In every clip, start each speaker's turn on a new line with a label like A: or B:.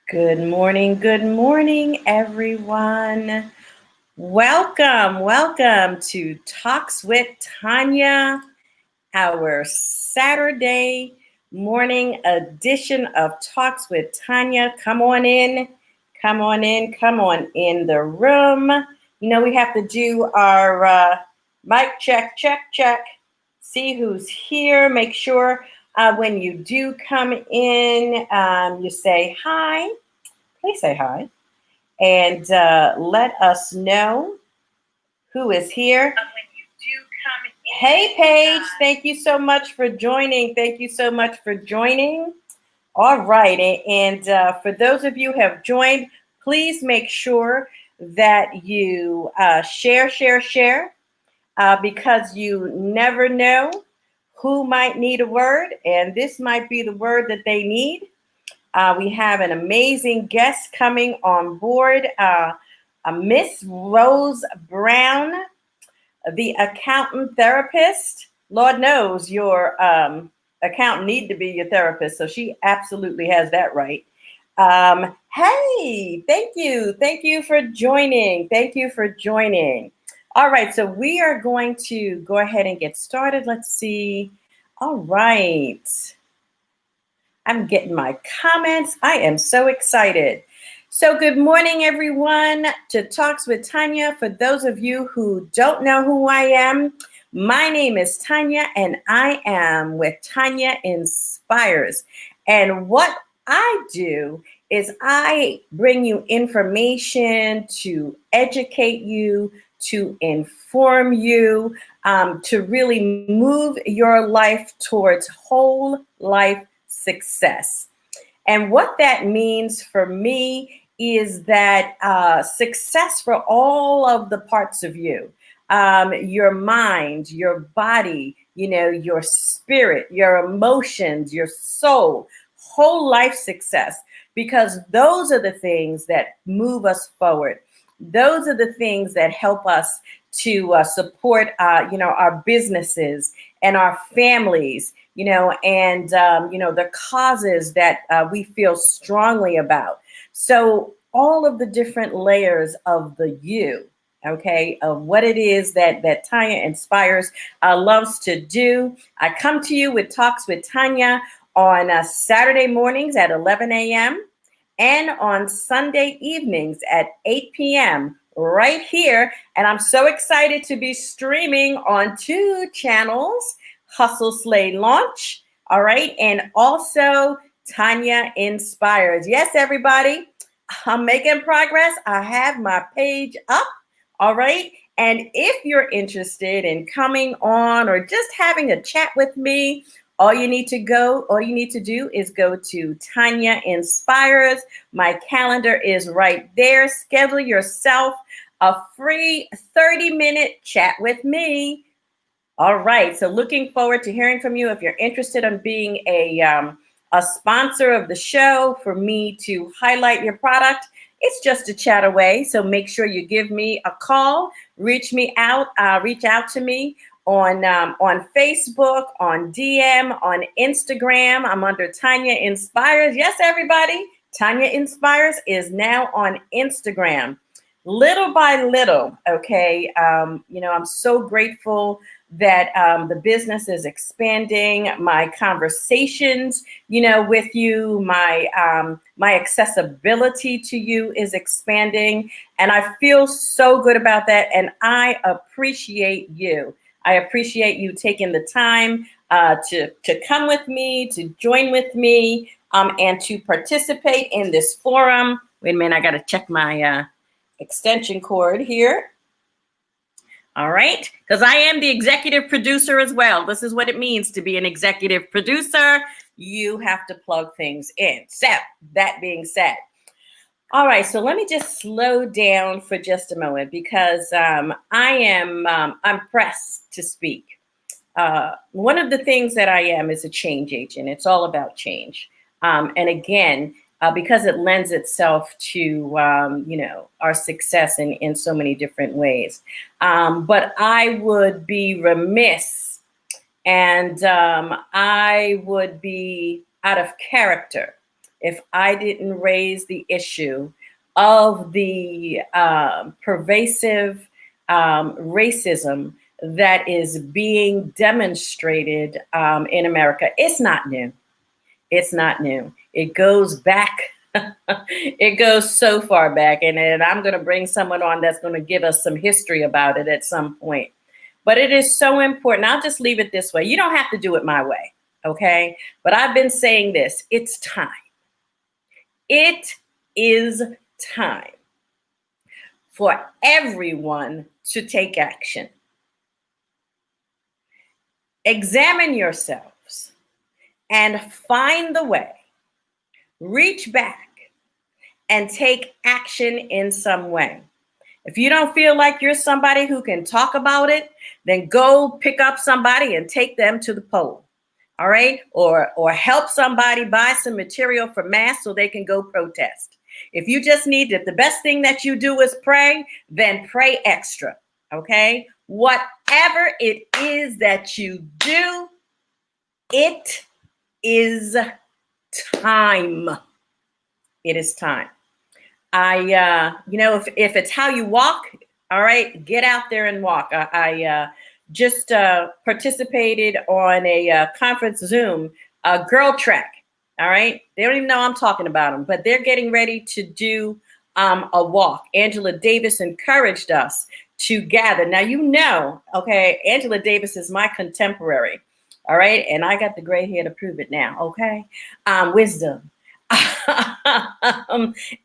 A: Good morning, everyone. Welcome to Talks with Tanya, our Saturday morning edition of Talks with Tanya. Come on in the room. You know, we have to do our mic check, see who's here, make sure when you do come in, you say hi. Please say hi and let us know who is here. Hey, Paige, thank you so much for joining. All right. And for those of you who have joined, please make sure that you share, because you never know who might need a word, and this might be the word that they need. We have an amazing guest coming on board, Miss Rose Brown, the accountant therapist. Lord knows your accountant need to be your therapist, so she absolutely has that right. Hey, thank you for joining. All right, so we are going to go ahead and get started. Let's see. All right. I'm getting my comments. I am so excited. So good morning, everyone, to Talks with Tanya. For those of you who don't know who I am, my name is Tanya, and I am with Tanya Inspires. And what I do is I bring you information to educate you, to inform you, to really move your life towards whole life success. And what that means for me is that success for all of the parts of you, your mind, your body, your spirit, your emotions, your soul, whole life success, because those are the things that move us forward. Those are the things that help us to support, our businesses and our families, and the causes that we feel strongly about. So all of the different layers of the you, okay, of what it is that Tanya Inspires loves to do. I come to you with Talks with Tanya on Saturday mornings at 11 a.m. and on Sunday evenings at 8 p.m. right here. And I'm so excited to be streaming on 2 channels, Hustle Slay Launch, all right, and also Tanya Inspires. Yes, everybody, I'm making progress. I have my page up, all right. And if you're interested in coming on or just having a chat with me, all you need to do is go to Tanya Inspires. My calendar is right there. Schedule yourself a free 30-minute chat with me. All right. So looking forward to hearing from you. If you're interested in being a sponsor of the show, for me to highlight your product, it's just a chat away. So make sure you give me a call, reach out to me on Facebook, on DM, on Instagram. I'm under Tanya Inspires. Yes, everybody, Tanya Inspires is now on Instagram. Little by little, okay. I'm so grateful that the business is expanding. My conversations, with you, my accessibility to you is expanding, and I feel so good about that. And I appreciate you. I appreciate you taking the time to come with me, to join with me, and to participate in this forum. Wait a minute, I got to check my extension cord here. All right, because I am the executive producer as well. This is what it means to be an executive producer. You have to plug things in. So that being said, all right, so let me just slow down for just a moment, because I'm pressed to speak. One of the things that I am is a change agent. It's all about change. And again, because it lends itself to, our success in so many different ways. But I would be remiss, and I would be out of character if I didn't raise the issue of the pervasive racism that is being demonstrated in America. It's not new. It's not new. It goes back. It goes so far back. And I'm going to bring someone on that's going to give us some history about it at some point. But it is so important. I'll just leave it this way. You don't have to do it my way. Okay. But I've been saying this. It's time. It is time for everyone to take action. Examine yourselves and find the way. Reach back and take action in some way. If you don't feel like you're somebody who can talk about it, then go pick up somebody and take them to the poll. All right? Or help somebody buy some material for mass so they can go protest. If you just need it, the best thing that you do is pray, then pray extra. Okay? Whatever it is that you do, it is time. It is time. If it's how you walk, all right, get out there and walk. I just participated on a conference Zoom, Girl Trek. All right. They don't even know I'm talking about them, but they're getting ready to do a walk. Angela Davis encouraged us to gather. Now, okay, Angela Davis is my contemporary. All right. And I got the gray hair to prove it now. Okay. Wisdom.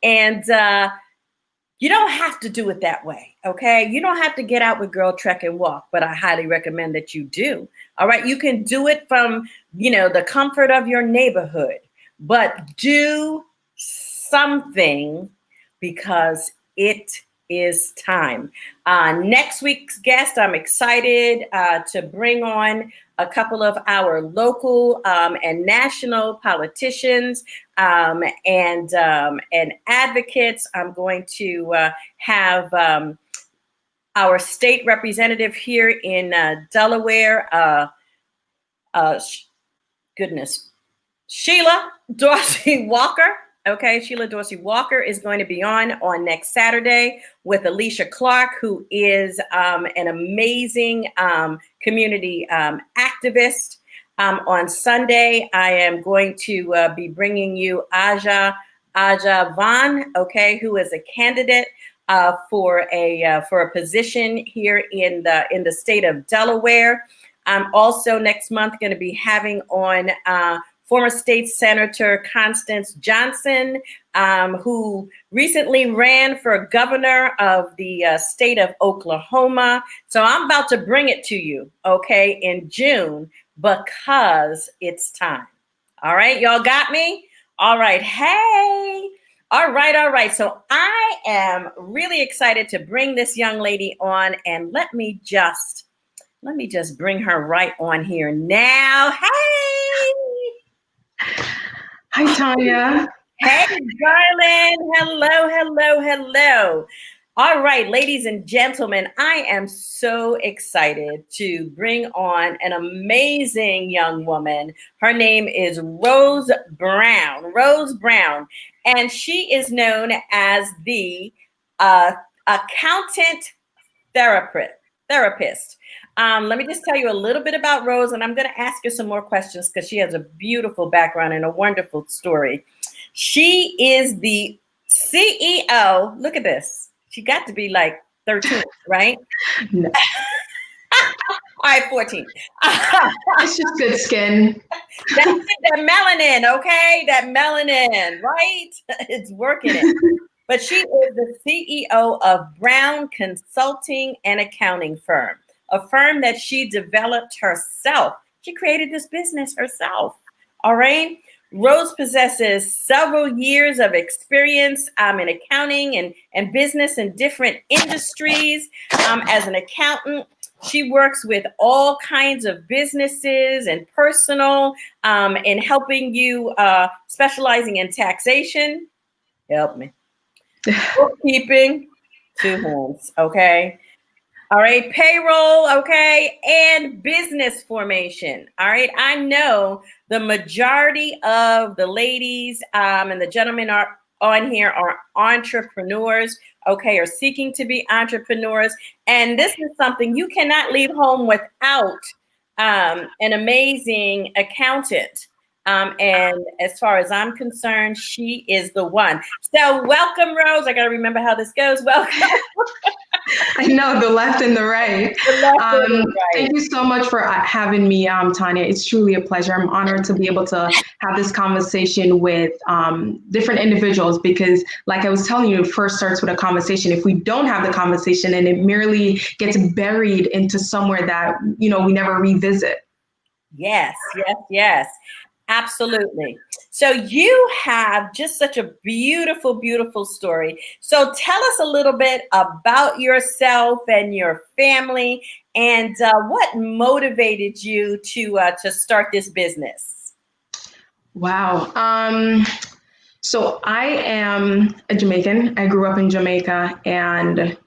A: And you don't have to do it that way. Okay. You don't have to get out with Girl Trek and walk, but I highly recommend that you do. All right. You can do it from, the comfort of your neighborhood, but do something because it is time. Next week's guest, I'm excited to bring on a couple of our local and national politicians and advocates. I'm going to have our state representative here in Delaware, Sheila Dorsey Walker. Okay, Sheila Dorsey Walker is going to be on next Saturday with Alicia Clark, who is an amazing community activist. On Sunday, I am going to be bringing you Aja Vaughn, okay, who is a candidate for a position here in the state of Delaware. I'm also next month going to be having on former state senator Constance Johnson, who recently ran for governor of the state of Oklahoma. So I'm about to bring it to you, okay, in June, because it's time. All right, y'all got me? All right, hey. All right. So I am really excited to bring this young lady on, and let me just bring her right on here now. Hey.
B: Hi, Tanya.
A: Hey, darling. Hello. All right, ladies and gentlemen, I am so excited to bring on an amazing young woman. Her name is Rose Brown, and she is known as the accountant therapist. Let me just tell you a little bit about Rose, and I'm going to ask her some more questions because she has a beautiful background and a wonderful story. She is the CEO. Look at this. She got to be like 13, right?
B: No.
A: All right, 14.
B: It's just good skin.
A: That's it, that melanin, okay? That melanin, right? It's working it. But she is the CEO of Brown Consulting and Accounting Firm, a firm that she developed herself. She created this business herself, all right? Rose possesses several years of experience in accounting and business in different industries. As an accountant, she works with all kinds of businesses and personal in helping you, specializing in taxation. Help me. Bookkeeping, 2 hands, okay? All right, payroll, okay, and business formation. All right, I know the majority of the ladies and the gentlemen are on here are entrepreneurs, okay, or seeking to be entrepreneurs. And this is something you cannot leave home without an amazing accountant. And as far as I'm concerned, she is the one. So welcome, Rose. I got to remember how this goes. Welcome.
B: I know the left and the right.
A: The left and the right.
B: Thank you so much for having me, Tanya. It's truly a pleasure. I'm honored to be able to have this conversation with different individuals because, like I was telling you, it first starts with a conversation. If we don't have the conversation and it merely gets buried into somewhere that, we never revisit.
A: Yes, yes, yes. Absolutely. So you have just such a beautiful, beautiful story. So tell us a little bit about yourself and your family, and what motivated you to start this business.
B: Wow. So I am a Jamaican. I grew up in Jamaica, and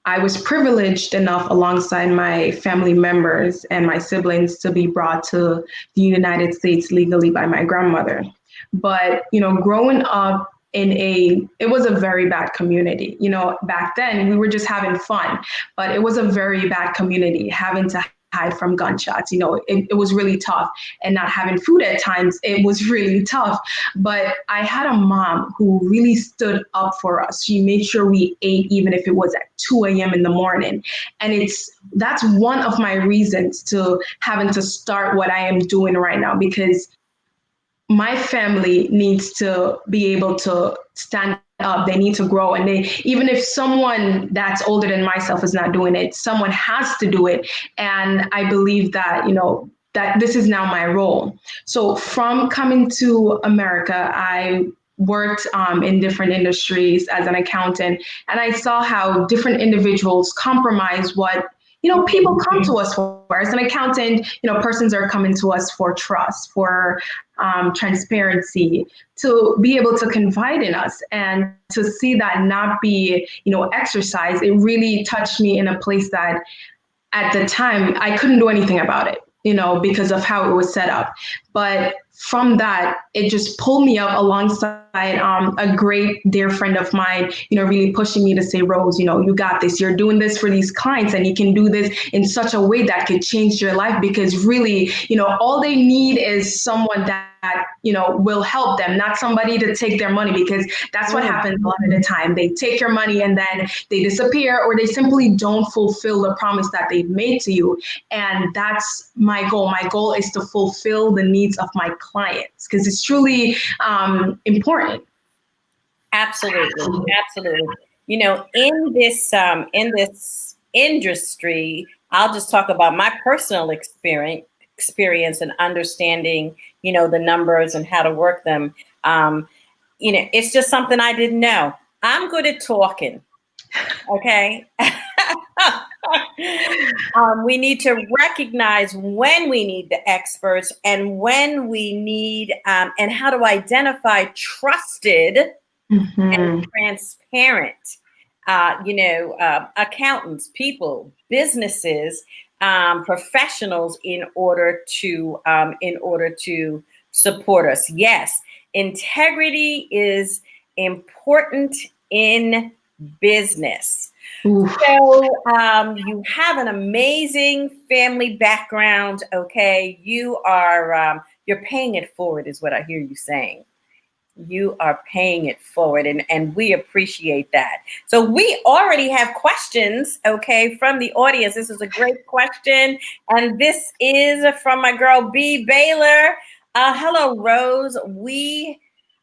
B: I was privileged enough alongside my family members and my siblings to be brought to the United States legally by my grandmother. But, growing up it was a very bad community. Back then we were just having fun, but it was a very bad community, having to hide from gunshots. It was really tough, and not having food at times, it was really tough. But I had a mom who really stood up for us. She made sure we ate, even if it was at 2 a.m. in the morning. And that's one of my reasons to having to start what I am doing right now, because my family needs to be able to stand up. They need to grow. And even if someone that's older than myself is not doing it, someone has to do it. And I believe that, that this is now my role. So from coming to America, I worked in different industries as an accountant, and I saw how different individuals compromise what people come to us for. As an accountant, persons are coming to us for trust, for transparency, to be able to confide in us, and to see that not be, exercised. It really touched me in a place that at the time I couldn't do anything about it, because of how it was set up. But from that, it just pulled me up alongside a great dear friend of mine, really pushing me to say, Rose, you got this. You're doing this for these clients, and you can do this in such a way that could change your life, because really, all they need is someone that will help them, not somebody to take their money, because that's what happens a lot of the time. They take your money and then they disappear, or they simply don't fulfill the promise that they've made to you. And that's my goal. My goal is to fulfill the needs of my clients, because it's truly important.
A: Absolutely, absolutely. In this industry, I'll just talk about my personal experience and understanding, the numbers and how to work them. It's just something I didn't know. I'm good at talking. Okay. We need to recognize when we need the experts and when we need, and how to identify trusted and transparent, accountants, people, businesses, professionals in order to support us. Yes, integrity is important in business.
B: Oof.
A: So you have an amazing family background. Okay, you're paying it forward, is what I hear you saying. You are paying it forward, and we appreciate that. So we already have questions, okay, from the audience. This is a great question, and this is from my girl B. Baylor. Hello, Rose. We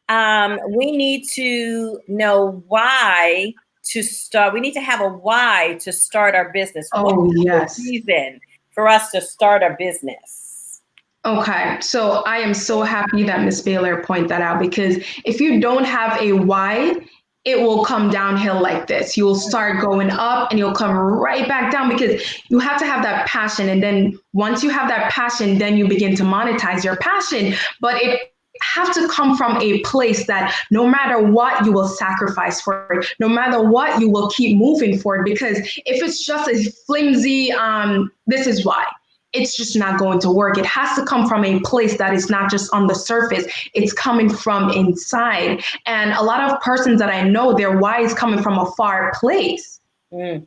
A: need to know why to start. We need to have a why to start our business.
B: Oh, yes.
A: The reason for us to start our business?
B: Okay, so I am so happy that Miss Baylor pointed that out, because if you don't have a why, it will come downhill like this. You will start going up and you'll come right back down, because you have to have that passion. And then once you have that passion, then you begin to monetize your passion. But it have to come from a place that no matter what, you will sacrifice for it. No matter what, you will keep moving forward. Because if it's just a flimsy, this is why, it's just not going to work. It has to come from a place that is not just on the surface. It's coming from inside. And a lot of persons that I know, their why is coming from a far place.
A: Mm.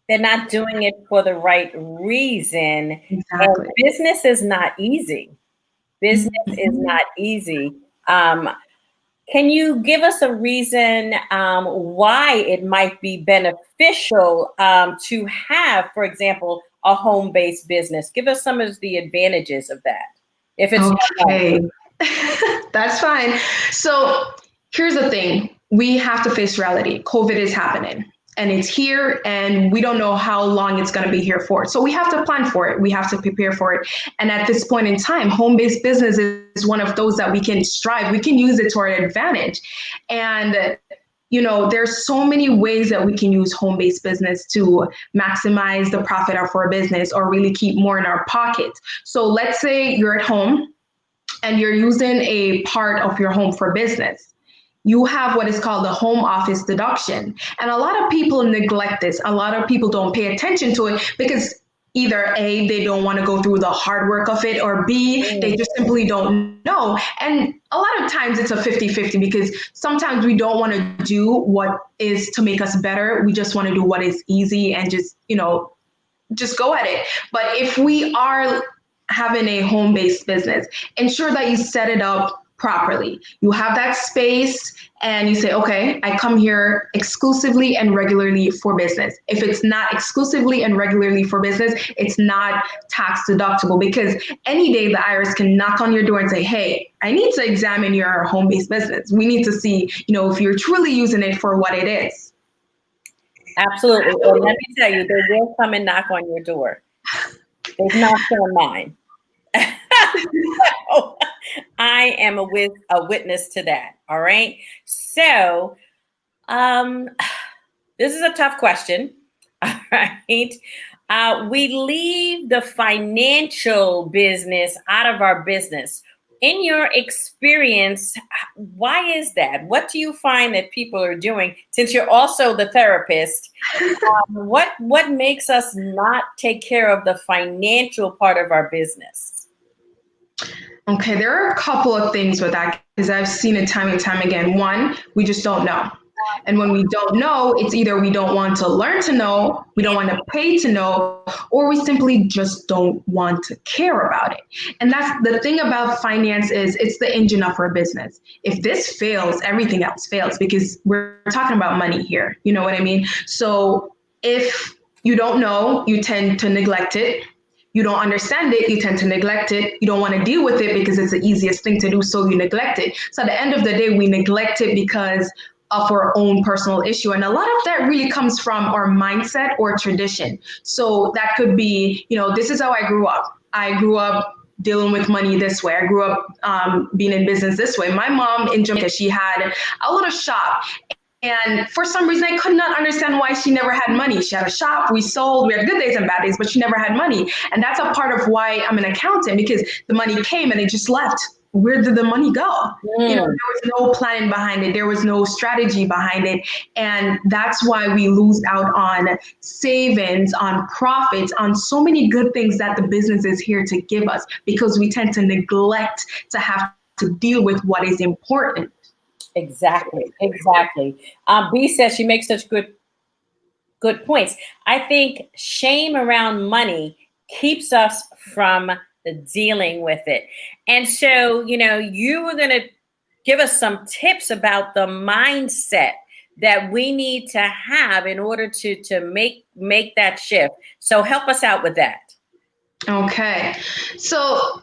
A: They're not doing it for the right reason.
B: Exactly.
A: And business is not easy. Business is
B: Mhm.
A: not easy. Can you give us a reason why it might be beneficial to have, for example, a home-based business? Give us some of the advantages of that. If it's
B: Okay, that's fine. So here's the thing. We have to face reality. COVID is happening and it's here, and we don't know how long it's going to be here for. So we have to plan for it. We have to prepare for it. And at this point in time, home-based business is one of those that we can strive. We can use it to our advantage. And there's so many ways that we can use home-based business to maximize the profit of our business or really keep more in our pockets. So let's say you're at home and you're using a part of your home for business. You have what is called the home office deduction. And a lot of people neglect this. A lot of people don't pay attention to it because either A, they don't want to go through the hard work of it, or B, they just simply don't know. And a lot of times it's a 50-50 because sometimes we don't want to do what is to make us better. We just want to do what is easy and just go at it. But if we are having a home-based business, ensure that you set it up properly. You have that space and you say, okay, I come here exclusively and regularly for business. If it's not exclusively and regularly for business, it's not tax deductible, because any day the IRS can knock on your door and say, hey, I need to examine your home-based business. We need to see, if you're truly using it for what it is.
A: absolutely. And let me tell you, they will come and knock on your door. They've knocked on mine. So, I am a witness to that. All right. So, this is a tough question. All right. We leave the financial business out of our business. In your experience, why is that? What do you find that people are doing? Since you're also the therapist, what makes us not take care of the financial part of our business?
B: Okay, there are a couple of things with that because I've seen it time and time again. One, we just don't know. And when we don't know, it's either we don't want to learn to know, we don't want to pay to know, or we simply just don't want to care about it. And that's the thing about finance, is it's the engine of our business. If this fails, everything else fails, because we're talking about money here. You know what I mean? So if you don't know, you tend to neglect it. You don't understand it, you tend to neglect it. You don't want to deal with it because it's the easiest thing to do, so you neglect it. So at the end of the day, we neglect it because of our own personal issue. And a lot of that really comes from our mindset or tradition. So that could be, this is how I grew up. I grew up dealing with money this way. I grew up being in business this way. My mom in Jamaica, she had a little shop. And for some reason, I could not understand why she never had money. She had a shop, we sold, we had good days and bad days, but she never had money. And that's a part of why I'm an accountant, because the money came and it just left. Where did the money go? There was no planning behind it. There was no strategy behind it. And that's why we lose out on savings, on profits, on so many good things that the business is here to give us, because we tend to neglect to have to deal with what is important.
A: Exactly. B says she makes such good points. I think shame around money keeps us from dealing with it. And so, you were going to give us some tips about the mindset that we need to have in order to make that shift. So help us out with that.
B: Okay. So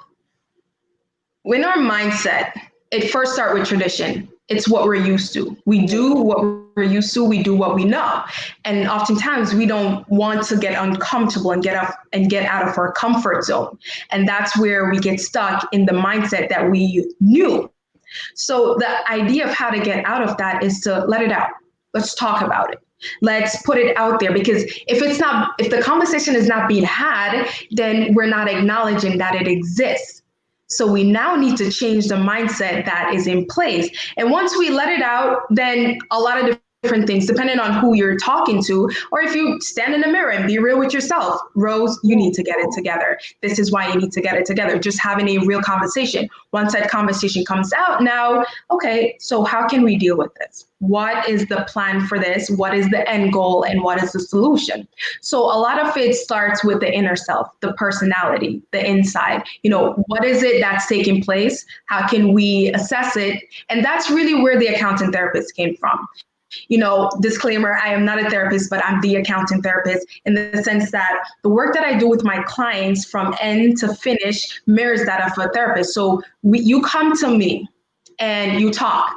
B: in our mindset, it first starts with tradition. It's what we're used to. We do what we're used to. We do what we know. And oftentimes we don't want to get uncomfortable and get out of our comfort zone. And that's where we get stuck in the mindset that we knew. So the idea of how to get out of that is to let it out. Let's talk about it. Let's put it out there, because if the conversation is not being had, then we're not acknowledging that it exists. So we now need to change the mindset that is in place. And once we let it out, then a lot of different things, depending on who you're talking to, or if you stand in the mirror and be real with yourself. Rose, you need to get it together. This is why you need to get it together. Just having a real conversation. Once that conversation comes out, now, okay, so how can we deal with this? What is the plan for this? What is the end goal and what is the solution? So a lot of it starts with the inner self, the personality, the inside. What is it that's taking place? How can we assess it? And that's really where the accountant therapist came from. Disclaimer, I am not a therapist, but I'm the accountant therapist in the sense that the work that I do with my clients from end to finish mirrors that of a therapist. So you come to me and you talk.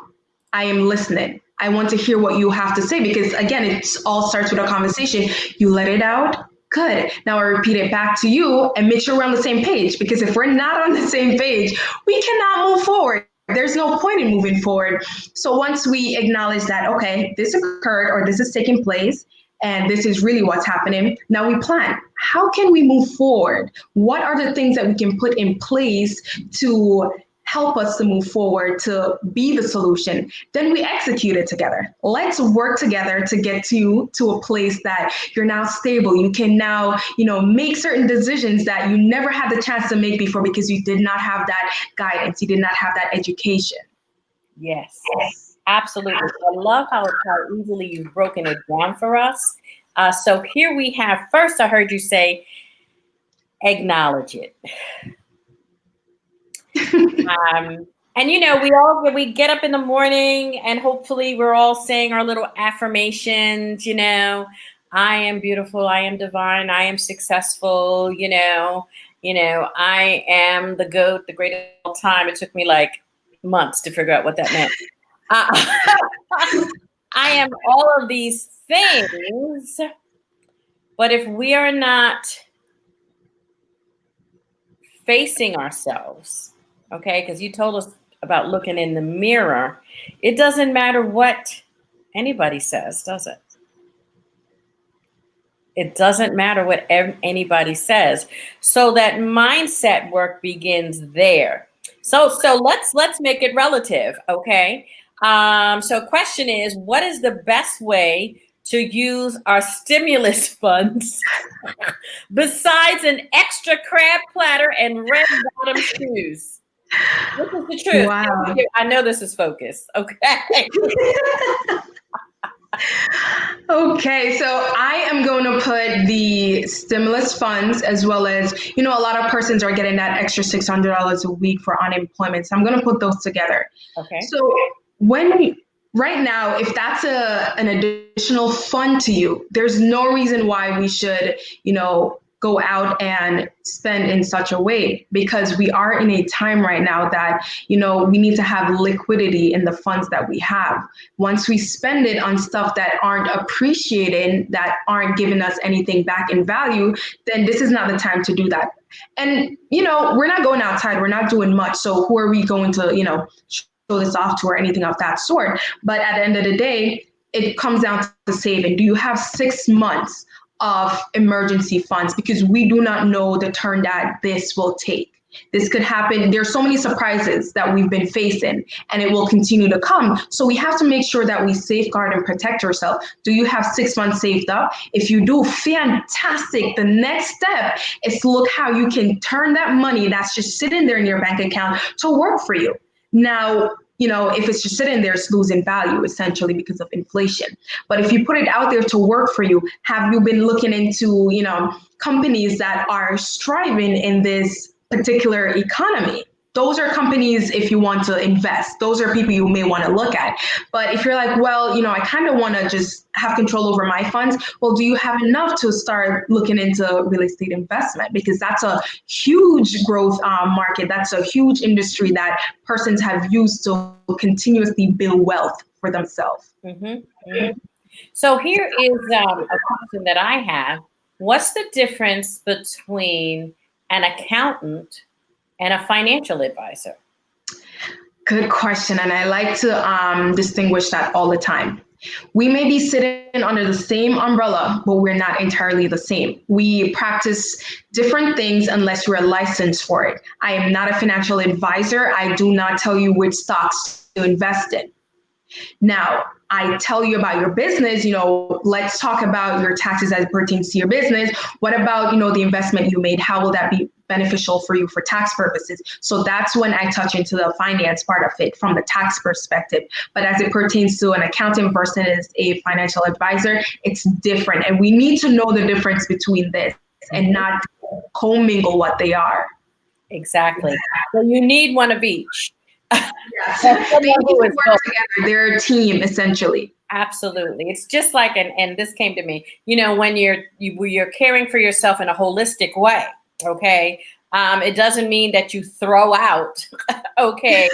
B: I am listening. I want to hear what you have to say because, again, it all starts with a conversation. You let it out. Good. Now I repeat it back to you and make sure we're on the same page, because if we're not on the same page, we cannot move forward. There's no point in moving forward. So once we acknowledge that, okay, this occurred or this is taking place, and this is really what's happening, now we plan. How can we move forward? What are the things that we can put in place to help us to move forward, to be the solution? Then we execute it together. Let's work together to get to a place that you're now stable. You can now, make certain decisions that you never had the chance to make before because you did not have that guidance. You did not have that education.
A: Yes, absolutely. I love how easily you've broken it down for us. So here we have, first I heard you say, acknowledge it. And we get up in the morning and hopefully we're all saying our little affirmations, I am beautiful, I am divine, I am successful, I am the GOAT, the greatest of all time. It took me like months to figure out what that meant. I am all of these things, but if we are not facing ourselves, okay, because you told us about looking in the mirror, it doesn't matter what anybody says, does it? It doesn't matter what anybody says. So that mindset work begins there. So let's make it relative, okay? So question is, what is the best way to use our stimulus funds besides an extra crab platter and red bottom shoes? This is the truth.
B: Wow.
A: I know this is focused. Okay.
B: Okay, so I am going to put the stimulus funds as well as, a lot of persons are getting that extra $600 a week for unemployment. So I'm going to put those together.
A: Okay.
B: So right now, if that's an additional fund to you, there's no reason why we should, go out and spend in such a way, because we are in a time right now that, we need to have liquidity in the funds that we have. Once we spend it on stuff that aren't appreciated, that aren't giving us anything back in value, then this is not the time to do that. And, we're not going outside, we're not doing much. So who are we going to, show this off to or anything of that sort? But at the end of the day, it comes down to saving. Do you have 6 months of emergency funds? Because we do not know the turn that this will take. This could happen. There's so many surprises that we've been facing, and it will continue to come. So we have to make sure that we safeguard and protect ourselves. Do you have 6 months saved up? If you do, fantastic. The next step is to look how you can turn that money that's just sitting there in your bank account to work for you. Now, if it's just sitting there, it's losing value essentially because of inflation. But if you put it out there to work for you, have you been looking into, companies that are striving in this particular economy? Those are companies, if you want to invest, those are people you may want to look at. But if you're like, well, I kind of want to just have control over my funds. Well, do you have enough to start looking into real estate investment? Because that's a huge growth market. That's a huge industry that persons have used to continuously build wealth for themselves.
A: Mm-hmm. Mm-hmm. So here is a question that I have. What's the difference between an accountant and a financial advisor?
B: Good question. And I like to distinguish that all the time. We may be sitting under the same umbrella, but we're not entirely the same. We practice different things unless you're licensed for it. I am not a financial advisor. I do not tell you which stocks to invest in. Now, I tell you about your business, let's talk about your taxes as it pertains to your business. What about, the investment you made? How will that be beneficial for you for tax purposes? So that's when I touch into the finance part of it from the tax perspective. But as it pertains to an accountant versus a financial advisor, it's different. And we need to know the difference between this and not commingle what they are.
A: Exactly. So you need one of each.
B: Yes, they need to work together. They're a team, essentially.
A: Absolutely. It's just like, and this came to me, when you're caring for yourself in a holistic way, okay? It doesn't mean that you throw out, okay,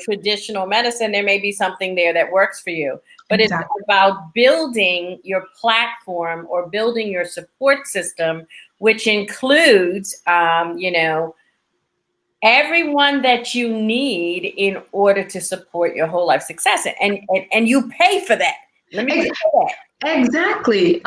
A: traditional medicine. There may be something there that works for you, but
B: Exactly.
A: It's about building your platform or building your support system, which includes, everyone that you need in order to support your whole life success, and you pay for that. Let me say that.
B: Exactly.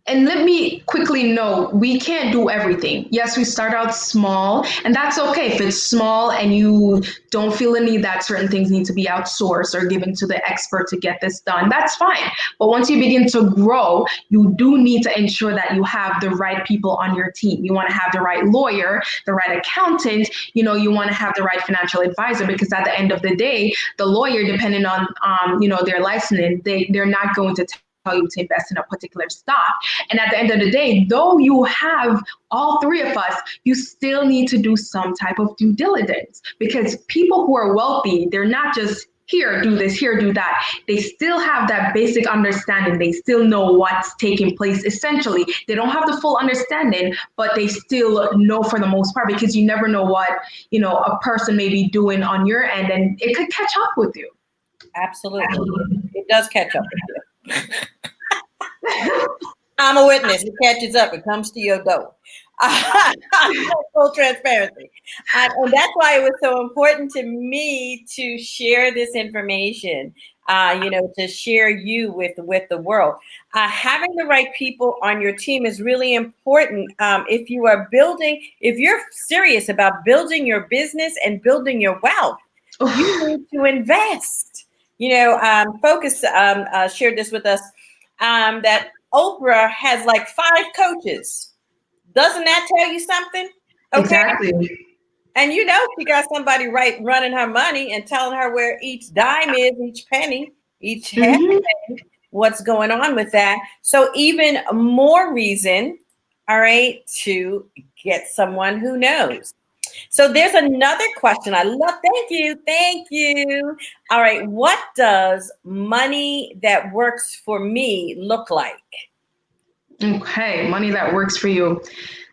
B: And let me quickly note, we can't do everything. Yes, we start out small, and that's okay if it's small and you don't feel the need that certain things need to be outsourced or given to the expert to get this done. That's fine. But once you begin to grow, you do need to ensure that you have the right people on your team. You want to have the right lawyer, the right accountant, you want to have the right financial advisor, because at the end of the day, the lawyer, depending on, their licensing, they're not going to tell you to invest in a particular stock. And at the end of the day, though you have all three of us, you still need to do some type of due diligence, because people who are wealthy, they're not just here, do this, here, do that. They still have that basic understanding. They still know what's taking place. Essentially, they don't have the full understanding, but they still know for the most part, because you never know what, a person may be doing on your end, and it could catch up with you.
A: Absolutely. It does catch up with you. I'm a witness. It catches up. It comes to your door. Full transparency. And that's why it was so important to me to share this information, to share you with the world. Having the right people on your team is really important. If you're serious about building your business and building your wealth, you need to invest. Focus shared this with us, that Oprah has like 5 coaches. Doesn't that tell you something? Okay.
B: Exactly.
A: And she got somebody running her money and telling her where each dime is, each penny, each half penny, what's going on with that. So even more reason, all right, to get someone who knows. So there's another question I love. Thank you. All right, what does money that works for me look like?
B: Okay, money that works for you.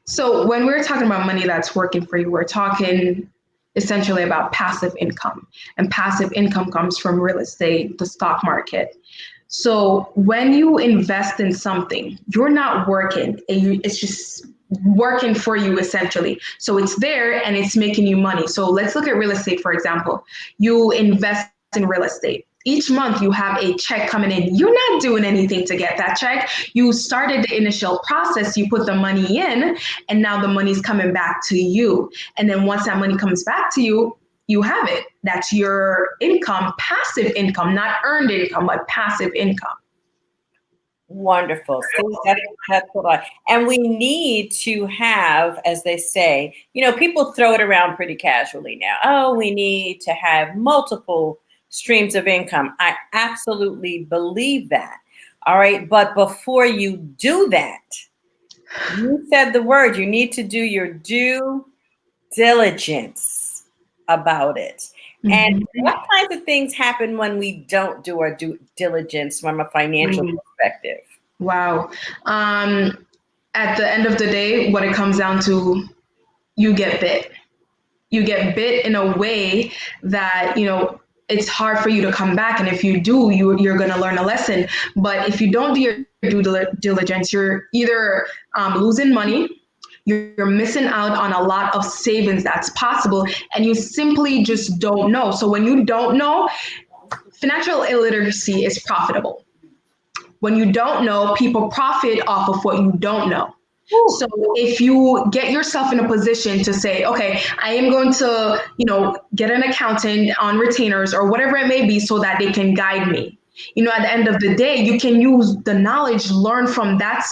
B: So when we're talking about money that's working for you, we're talking essentially about passive income. And passive income comes from real estate, the stock market. So when you invest in something, you're not working, it's just working for you essentially. So it's there and it's making you money. So let's look at real estate, for example. You invest in real estate. Each month you have a check coming in. You're not doing anything to get that check. You started the initial process, you put the money in, and now the money's coming back to you. And then once that money comes back to you, you have it. That's your income, passive income, not earned income, but passive income.
A: Wonderful. See, that's what and we need to have, as they say, people throw it around pretty casually now. Oh, we need to have multiple streams of income. I absolutely believe that. All right. But before you do that, you said the word, you need to do your due diligence about it. And what kinds of things happen when we don't do our due diligence from a financial perspective?
B: Wow. At the end of the day, what it comes down to, you get bit. You get bit in a way that, it's hard for you to come back. And if you do, you're going to learn a lesson. But if you don't do your due diligence, you're either losing money, you're missing out on a lot of savings that's possible, and you simply just don't know. So when you don't know, financial illiteracy is profitable. When you don't know, people profit off of what you don't know. So if you get yourself in a position to say, okay, I am going to, get an accountant on retainers or whatever it may be so that they can guide me. At the end of the day, you can use the knowledge learned from that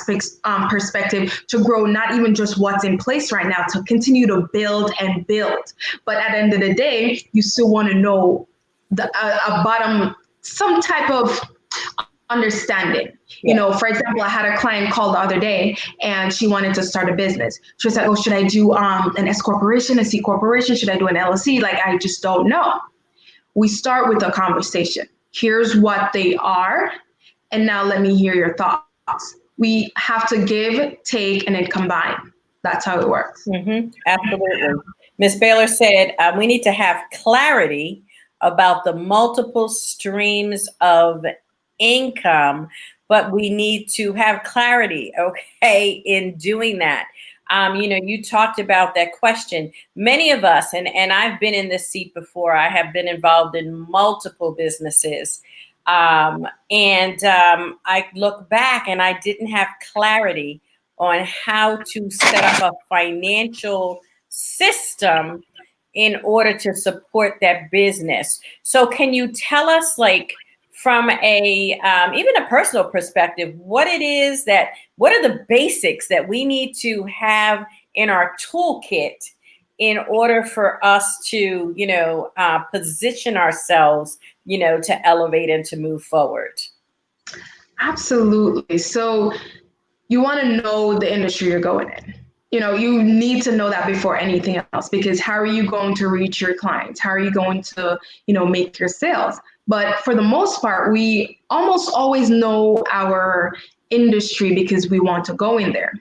B: perspective to grow not even just what's in place right now, to continue to build and build. But at the end of the day, you still want to know a bottom, some type of understanding. For example, I had a client call the other day and she wanted to start a business. She was like, oh, should I do an S corporation, a C corporation? Should I do an LLC? Like, I just don't know. We start with a conversation. Here's what they are. And now let me hear your thoughts. We have to give, take, and then combine. That's how it works.
A: Mm-hmm. Absolutely. Ms. Baylor said, we need to have clarity about the multiple streams of income, but we need to have clarity, okay, in doing that. You talked about that question. Many of us, and I've been in this seat before, I have been involved in multiple businesses. I look back and I didn't have clarity on how to set up a financial system in order to support that business. So can you tell us, like, from a even a personal perspective, what are the basics that we need to have in our toolkit in order for us to, position ourselves, to elevate and to move forward?
B: Absolutely. So you want to know the industry you're going in. You need to know that before anything else, because how are you going to reach your clients? How are you going to, make your sales? But for the most part, we almost always know our industry because we want to go in there.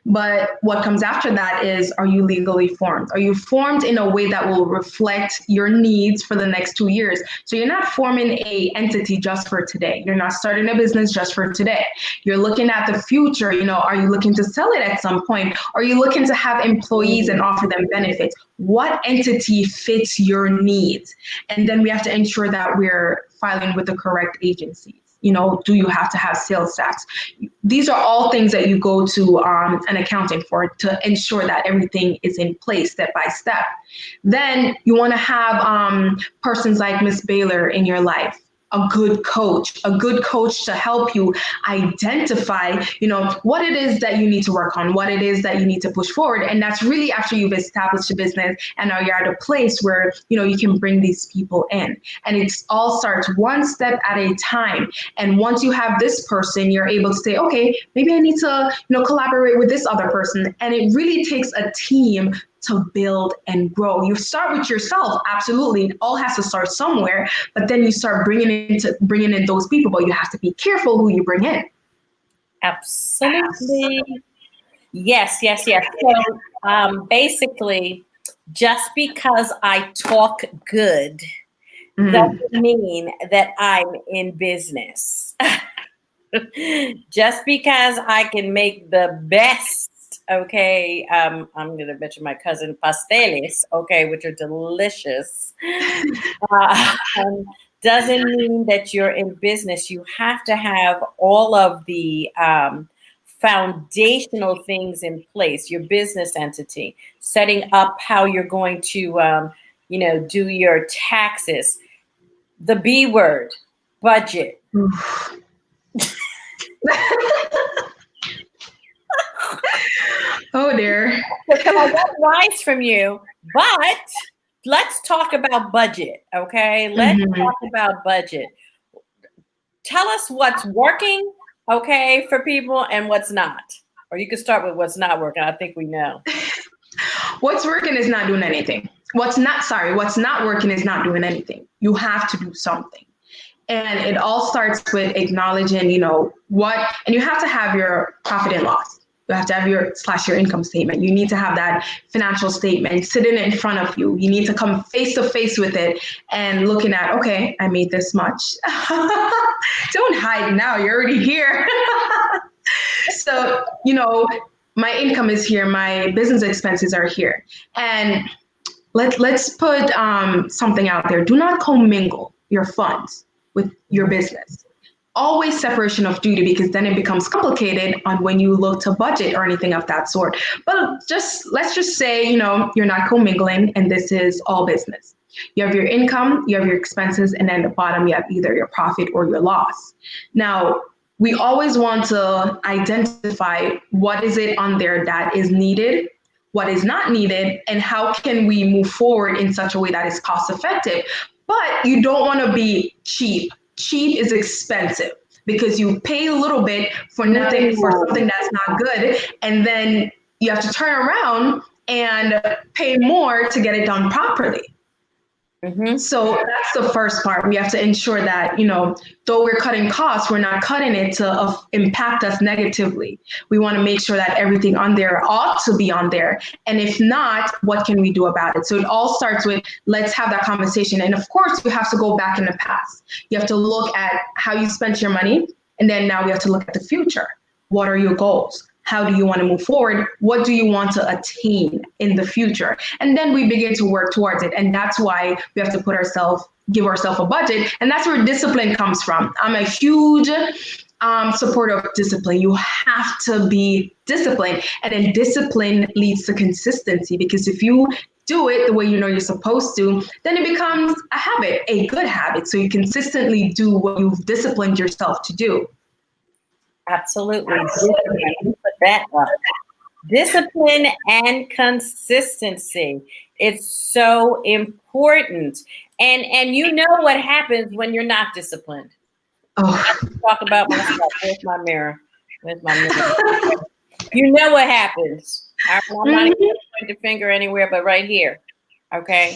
B: But what comes after that is, are you legally formed? Are you formed in a way that will reflect your needs for the next 2 years? So you're not forming a entity just for today. You're not starting a business just for today. You're looking at the future. Are you looking to sell it at some point? Are you looking to have employees and offer them benefits? What entity fits your needs? And then we have to ensure that we're filing with the correct agencies. Do you have to have sales tax? These are all things that you go to an accountant for, to ensure that everything is in place step by step. Then you want to have persons like Miss Baylor in your life, a good coach to help you identify, what it is that you need to work on, what it is that you need to push forward. And that's really after you've established a business and now you're at a place where, you can bring these people in. And it all starts one step at a time. And once you have this person, you're able to say, okay, maybe I need to, collaborate with this other person. And it really takes a team to build and grow. You start with yourself, absolutely. It all has to start somewhere, but then you start bringing in those people. But you have to be careful who you bring in.
A: Absolutely. Yes. So basically, just because I talk good doesn't mean that I'm in business. Just because I can make the best, okay, I'm going to mention my cousin pasteles, okay, which are delicious, doesn't mean that you're in business. You have to have all of the foundational things in place, your business entity, setting up how you're going to, do your taxes. The B word, budget.
B: Oh dear.
A: So I got advice from you, but let's talk about budget, okay? Let's talk about budget. Tell us what's working, okay, for people and what's not. Or you can start with what's not working. I think we know.
B: What's working is not doing anything. What's not working is not doing anything. You have to do something. And it all starts with acknowledging, and you have to have your profit and loss. You have to have your income statement. You need to have that financial statement sitting in front of you. You need to come face to face with it and looking at, okay, I made this much. Don't hide now. You're already here. So, my income is here. My business expenses are here. And let's put something out there. Do not commingle your funds. with your business. Always separation of duty, because then it becomes complicated on when you look to budget or anything of that sort. But let's just say, you're not commingling and this is all business. You have your income, you have your expenses, and then at the bottom you have either your profit or your loss. Now, we always want to identify what is it on there that is needed, what is not needed, and how can we move forward in such a way that is cost effective. But you don't want to be cheap. Cheap is expensive because you pay a little bit for nothing, for something that's not good. And then you have to turn around and pay more to get it done properly. So that's the first part. We have to ensure that, though we're cutting costs, we're not cutting it to impact us negatively. We want to make sure that everything on there ought to be on there. And if not, what can we do about it? So it all starts with, let's have that conversation. And of course, you have to go back in the past. You have to look at how you spent your money. And then now we have to look at the future. What are your goals? How do you want to move forward? What do you want to attain in the future? And then we begin to work towards it. And that's why we have to give ourselves a budget. And that's where discipline comes from. I'm a huge supporter of discipline. You have to be disciplined. And then discipline leads to consistency, because if you do it the way you're supposed to, then it becomes a habit, a good habit. So you consistently do what you've disciplined yourself to do.
A: Absolutely. Discipline and consistency. It's so important. And you know what happens when you're not disciplined. I talk about myself. Where's my mirror? You know what happens. I'm not even going to point the finger anywhere but right here. Okay.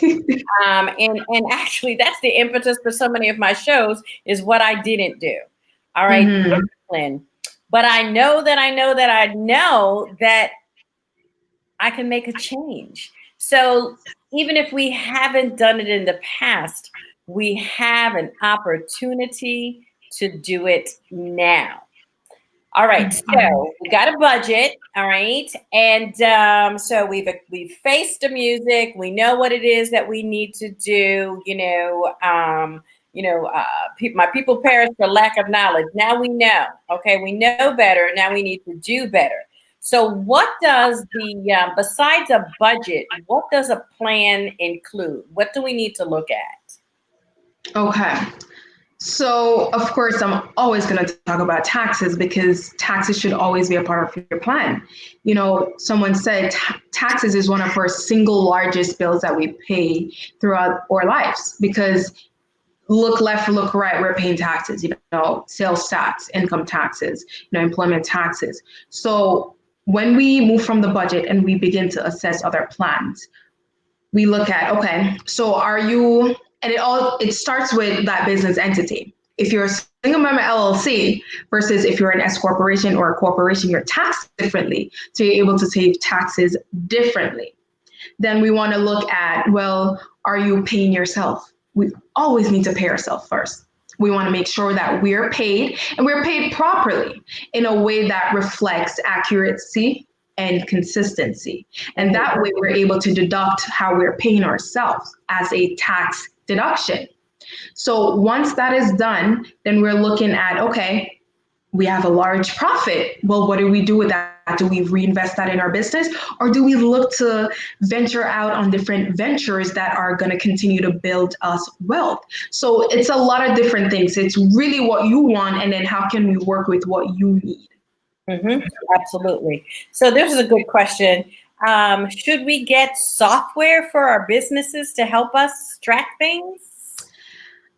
A: And actually that's the impetus for so many of my shows, is what I didn't do. All right. Discipline. But I know that I can make a change. So even if we haven't done it in the past, we have an opportunity to do it now. All right, so we got a budget, all right, and so we've faced the music. We know what it is that we need to do. My people perish for lack of knowledge. Now we know. Okay, we know better. Now we need to do better. So, what does besides a budget? What does a plan include? What do we need to look at?
B: Okay. So, of course, I'm always going to talk about taxes, because taxes should always be a part of your plan. Someone said taxes is one of our single largest bills that we pay throughout our lives, because look left, look right, we're paying taxes, sales tax, income taxes, employment taxes. So when we move from the budget and we begin to assess other plans, we look at, okay, so are you, and it starts with that business entity. If you're a single member LLC versus if you're an S corporation or a corporation, you're taxed differently. So you're able to save taxes differently. Then we want to look at, well, are you paying yourself? We always need to pay ourselves first. We want to make sure that we're paid, and we're paid properly in a way that reflects accuracy and consistency. And that way we're able to deduct how we're paying ourselves as a tax deduction. So once that is done, then we're looking at, okay, we have a large profit. Well, what do we do with that? Do we reinvest that in our business, or do we look to venture out on different ventures that are going to continue to build us wealth? So it's a lot of different things. It's really what you want, and then how can we work with what you need?
A: Absolutely. So this is a good question. Should we get software for our businesses to help us track things?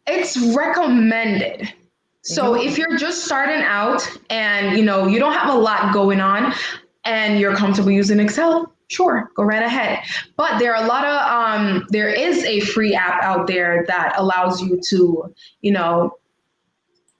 B: It's recommended. So if you're just starting out and you don't have a lot going on and you're comfortable using Excel, sure, go right ahead. But there are a lot of there is a free app out there that allows you to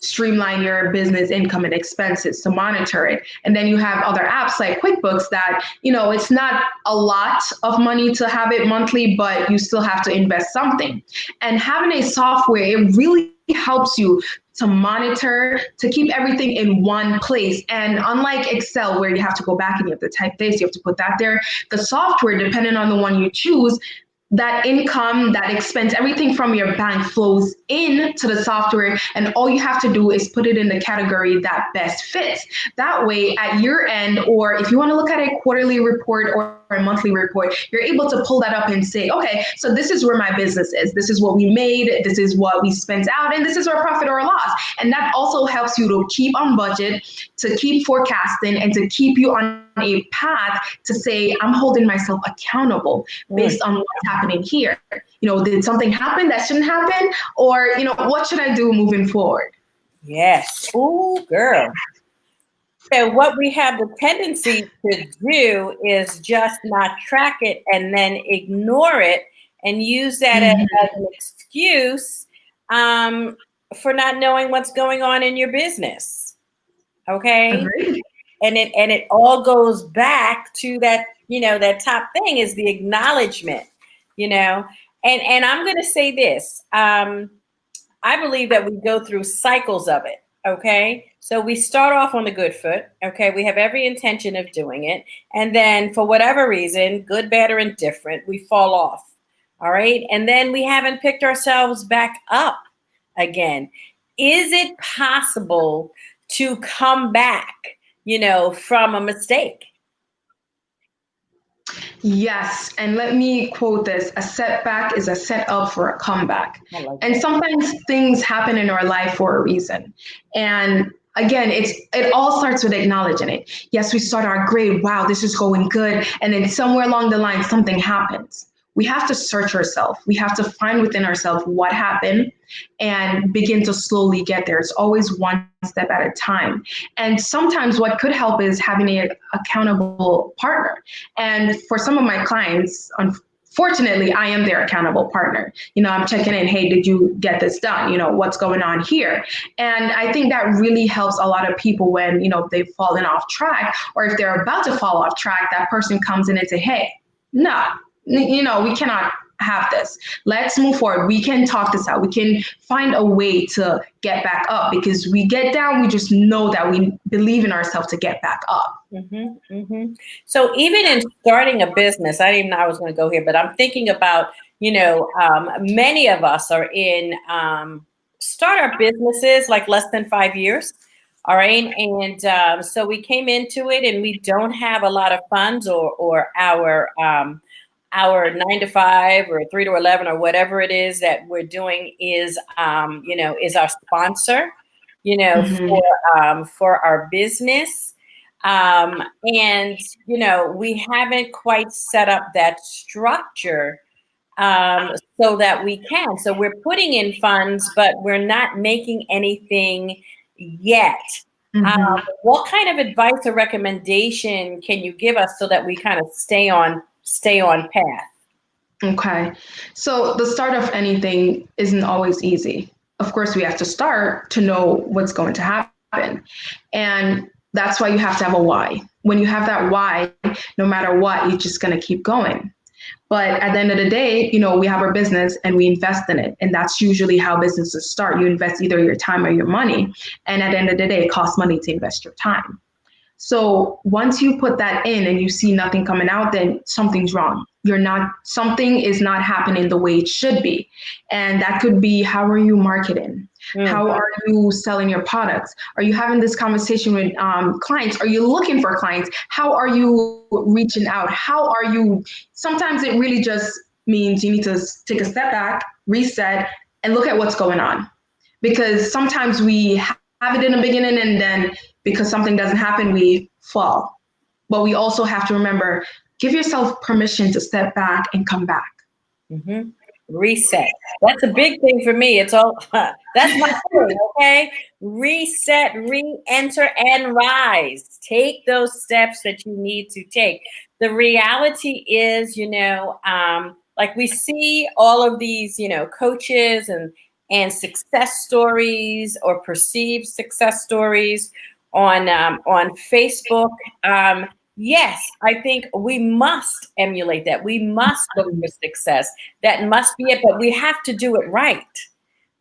B: streamline your business income and expenses, to monitor it. And then you have other apps like QuickBooks that, it's not a lot of money to have it monthly, but you still have to invest something. And having a software, it really helps you to monitor, to keep everything in one place. And unlike Excel, where you have to go back and you have to type this, you have to put that there, the software, depending on the one you choose, that income, that expense, everything from your bank flows into the software, and all you have to do is put it in the category that best fits. That way, at year end, or if you want to look at a quarterly report or a monthly report, you're able to pull that up and say, okay, so this is where my business is. This is what we made. This is what we spent out, and this is our profit or loss. And that also helps you to keep on budget, to keep forecasting, and to keep you on a path to say, I'm holding myself accountable based on what's happening here. Did something happen that shouldn't happen? Or, what should I do moving forward?
A: Yes. Ooh, girl. So what we have the tendency to do is just not track it and then ignore it and use that as an excuse for not knowing what's going on in your business. Okay.
B: Agreed.
A: And it all goes back to that, that top thing is the acknowledgement, and I'm going to say this. I believe that we go through cycles of it. Okay. So we start off on the good foot. Okay. We have every intention of doing it. And then for whatever reason, good, bad, or indifferent, we fall off. All right. And then we haven't picked ourselves back up again. Is it possible to come back, from a mistake?
B: Yes, and let me quote this: a setback is a setup for a comeback. And sometimes things happen in our life for a reason. And again, it all starts with acknowledging it. Yes, we start our grade, wow, this is going good. And then somewhere along the line, something happens. We have to search ourselves. We have to find within ourselves what happened and begin to slowly get there. It's always one step at a time. And sometimes what could help is having an accountable partner. And for some of my clients, unfortunately, I am their accountable partner. I'm checking in, hey, did you get this done? What's going on here? And I think that really helps a lot of people when, they've fallen off track, or if they're about to fall off track, that person comes in and say, hey, no, we cannot have this. Let's move forward. We can talk this out. We can find a way to get back up, because we get down, we just know that we believe in ourselves to get back up.
A: Mm-hmm, mm-hmm. So even in starting a business, I didn't even know I was going to go here, but I'm thinking about, many of us are in start our businesses like less than 5 years. All right. And so we came into it and we don't have a lot of funds, or our 9 to 5 or 3 to 11 or whatever it is that we're doing is is our sponsor, for our business. And we haven't quite set up that structure so that we can. So we're putting in funds, but we're not making anything yet. What kind of advice or recommendation can you give us so that we kind of stay on path?
B: Okay. So the start of anything isn't always easy. Of course, we have to start to know what's going to happen. And that's why you have to have a why. When you have that why, no matter what, you're just going to keep going. But at the end of the day, we have our business and we invest in it. And that's usually how businesses start. You invest either your time or your money. And at the end of the day, it costs money to invest your time. So once you put that in and you see nothing coming out, then something's wrong. Something is not happening the way it should be. And that could be, how are you marketing? How are you selling your products? Are you having this conversation with clients? Are you looking for clients? How are you reaching out? Sometimes it really just means you need to take a step back, reset, and look at what's going on. Because sometimes we have it in the beginning, and then because something doesn't happen, we fall. But we also have to remember, give yourself permission to step back and come back.
A: Mm-hmm. Reset. That's a big thing for me. It's all that's my thing. Okay. Reset, re-enter, and rise. Take those steps that you need to take. The reality is, like we see all of these, coaches and success stories or perceived success stories on Facebook. Yes, I think we must emulate that. We must look for success. That must be it, but we have to do it right.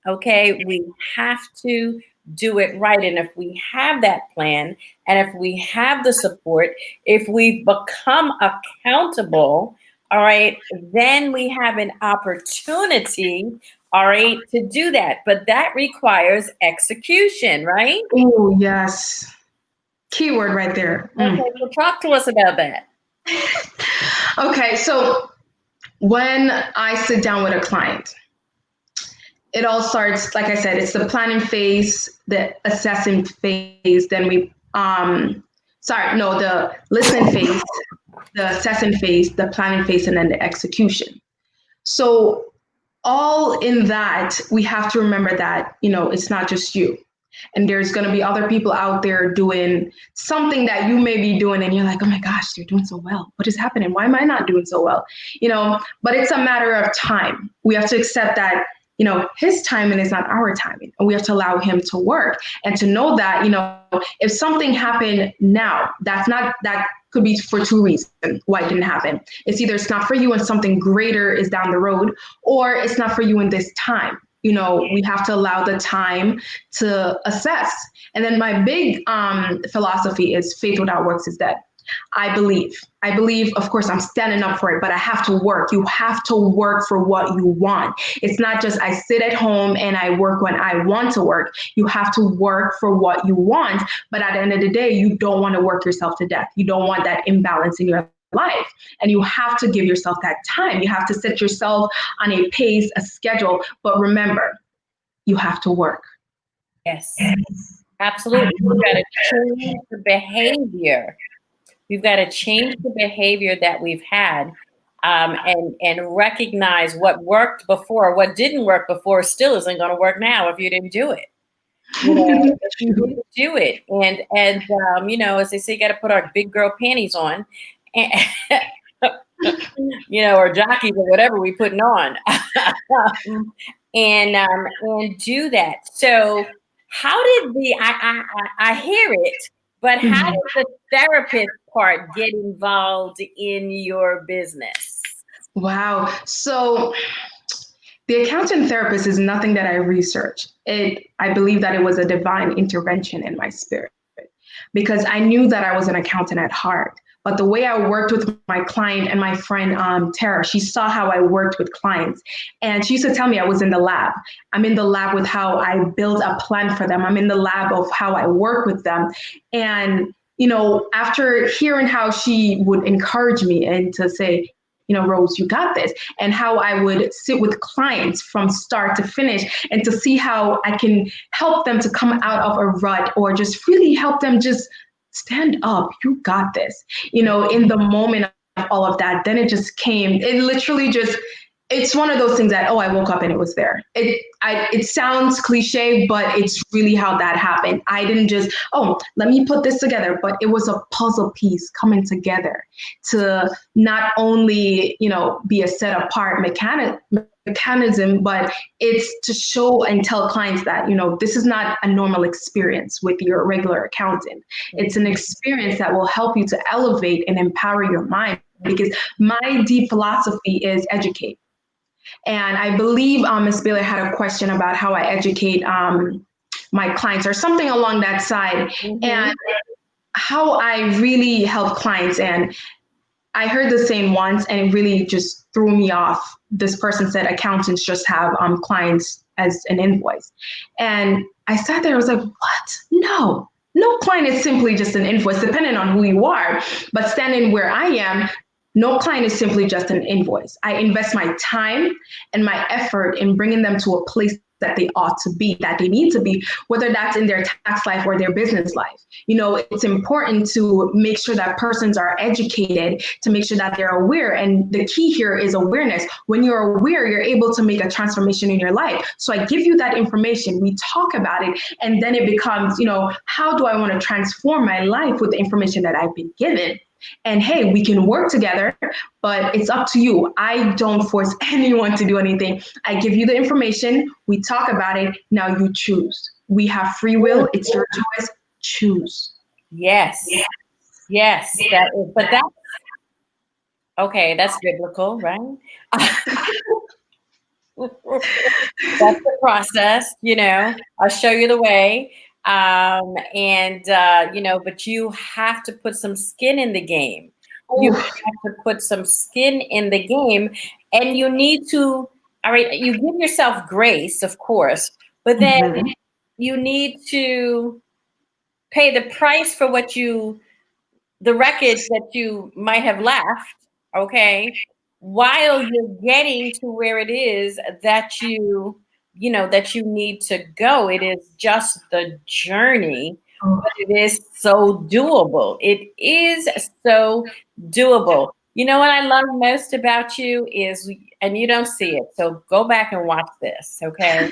A: Okay, we have to do it right. And if we have that plan, and if we have the support, if we become accountable All right. Then we have an opportunity, all right, to do that. But that requires execution, right?
B: Oh, yes. Keyword right there.
A: Okay, so talk to us about that.
B: Okay, so when I sit down with a client, it all starts, like I said, it's the planning phase, the assessing phase, then the listening phase, the assessing phase, the planning phase, and then the execution. So all in that, we have to remember that, it's not just you. And there's going to be other people out there doing something that you may be doing, and you're like, oh my gosh, they're doing so well. What is happening? Why am I not doing so well? But it's a matter of time. We have to accept that, his timing is not our timing, and we have to allow him to work and to know that, if something happened now, that could be for two reasons why it didn't happen. It's either it's not for you and something greater is down the road, or it's not for you in this time. We have to allow the time to assess. And then my big philosophy is faith without works is dead. I believe, of course, I'm standing up for it, but I have to work. You have to work for what you want. It's not just I sit at home and I work when I want to work. You have to work for what you want. But at the end of the day, you don't want to work yourself to death. You don't want that imbalance in your life. And you have to give yourself that time. You have to set yourself on a pace, a schedule. But remember, you have to work.
A: Yes, absolutely. We've got to change the behavior. We've got to change the behavior that we've had, and recognize what worked before, what didn't work before still isn't going to work now if you didn't do it. If you didn't do it. And as they say, got to put our big girl panties on, and, or jockeys or whatever we putting on, and do that. So how did I hear it, but how did the therapist part get involved in your business?
B: Wow. So the accountant therapist is nothing that I researched. I believe that it was a divine intervention in my spirit because I knew that I was an accountant at heart. But the way I worked with my client and my friend Tara, she saw how I worked with clients. And she used to tell me I was in the lab. I'm in the lab with how I build a plan for them. I'm in the lab of how I work with them. And, after hearing how she would encourage me and to say, Rose, you got this. And how I would sit with clients from start to finish and to see how I can help them to come out of a rut or just really help them just stand up. You got this. In the moment of all of that, then it just came. It literally just, it's one of those things that, I woke up and it was there. It sounds cliche, but it's really how that happened. I didn't just, let me put this together, but it was a puzzle piece coming together to not only, be a set apart mechanism, but it's to show and tell clients that, this is not a normal experience with your regular accountant. It's an experience that will help you to elevate and empower your mind, because my deep philosophy is educate. And I believe Ms. Bailey had a question about how I educate my clients or something along that side, and how I really help clients. And I heard the saying once and it really just threw me off. This person said accountants just have clients as an invoice. And I sat there, I was like, what? No client is simply just an invoice, depending on who you are. But standing where I am, no client is simply just an invoice. I invest my time and my effort in bringing them to a place that they ought to be, that they need to be, whether that's in their tax life or their business life. It's important to make sure that persons are educated, to make sure that they're aware. And the key here is awareness. When you're aware, you're able to make a transformation in your life. So I give you that information, we talk about it, and then it becomes, how do I want to transform my life with the information that I've been given? And hey, we can work together, but it's up to you. I don't force anyone to do anything. I give you the information, we talk about it, now you choose. We have free will, it's your choice, choose.
A: Yes. But that's okay, that's biblical, right? That's the process, I'll show you the way. But you have to put some skin in the game. You
B: Oof.
A: have to put some skin in the game, and you need to, all right, you give yourself grace, of course, but then
B: Mhm.
A: you need to pay the price for the wreckage that you might have left, okay, while you're getting to where it is that that you need to go. It is just the journey,
B: Oh,
A: but it is so doable. It is so doable. You know what I love most about you is, and you don't see it, so go back and watch this, okay?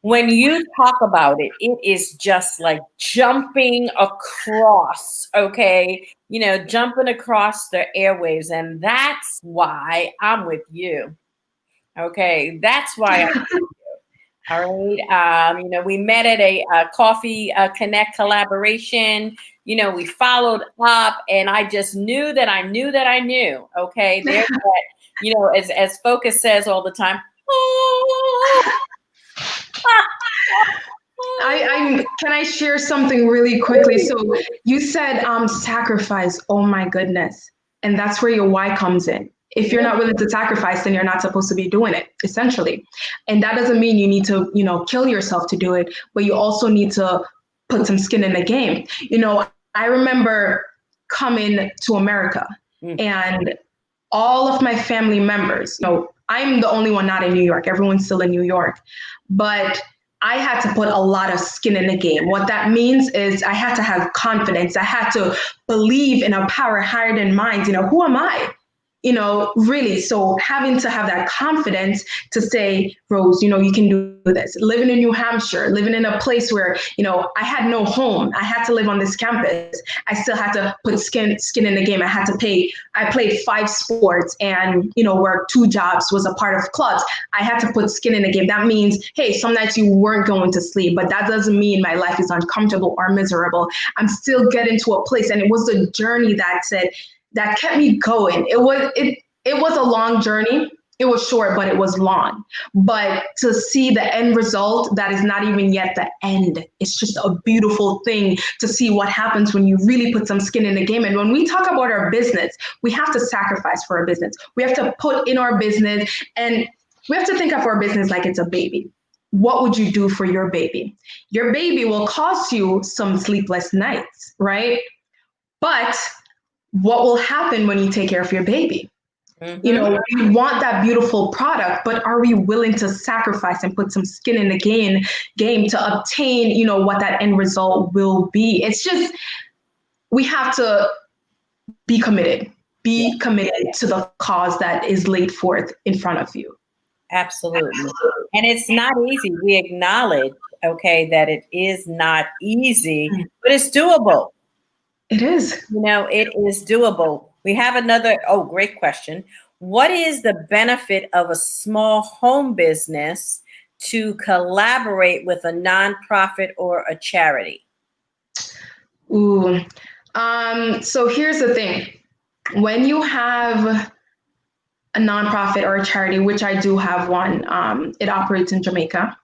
A: When you talk about it, it is just like jumping across, okay? Jumping across the airwaves. And that's why I'm with you. Okay. That's why all right. We met at a coffee connect collaboration. We followed up, and I just knew that I knew that I knew. Okay. There's that, as Focus says all the time.
B: I can I share something really quickly? So you said sacrifice. Oh my goodness. And that's where your why comes in. If you're not willing to sacrifice, then you're not supposed to be doing it, essentially. And that doesn't mean you need to, kill yourself to do it, but you also need to put some skin in the game. I remember coming to America
A: Mm.
B: and all of my family members, I'm the only one not in New York. Everyone's still in New York. But I had to put a lot of skin in the game. What that means is I had to have confidence. I had to believe in a power higher than mine. Who am I? Really. So having to have that confidence to say, Rose, you can do this. Living in New Hampshire, living in a place where, I had no home. I had to live on this campus. I still had to put skin in the game. I played 5 sports and, worked 2 jobs, was a part of clubs. I had to put skin in the game. That means, hey, some nights you weren't going to sleep, but that doesn't mean my life is uncomfortable or miserable. I'm still getting to a place. And it was the journey that kept me going. It was a long journey. It was short, but it was long. But to see the end result that is not even yet the end, it's just a beautiful thing to see what happens when you really put some skin in the game. And when we talk about our business, we have to sacrifice for our business. We have to put in our business, and we have to think of our business like it's a baby. What would you do for your baby? Your baby will cost you some sleepless nights, right? But what will happen when you take care of your baby?
A: Mhm.
B: We want that beautiful product, but are we willing to sacrifice and put some skin in the game to obtain, what that end result will be? It's just, we have to be committed,
A: Yeah,
B: to the cause that is laid forth in front of you.
A: absolutely. And it's not easy. We acknowledge, okay, that it is not easy, but it's doable.
B: It is.
A: It is doable. We have another, great question. What is the benefit of a small home business to collaborate with a nonprofit or a charity?
B: Ooh. So here's the thing. When you have a nonprofit or a charity, which I do have one, it operates in Jamaica.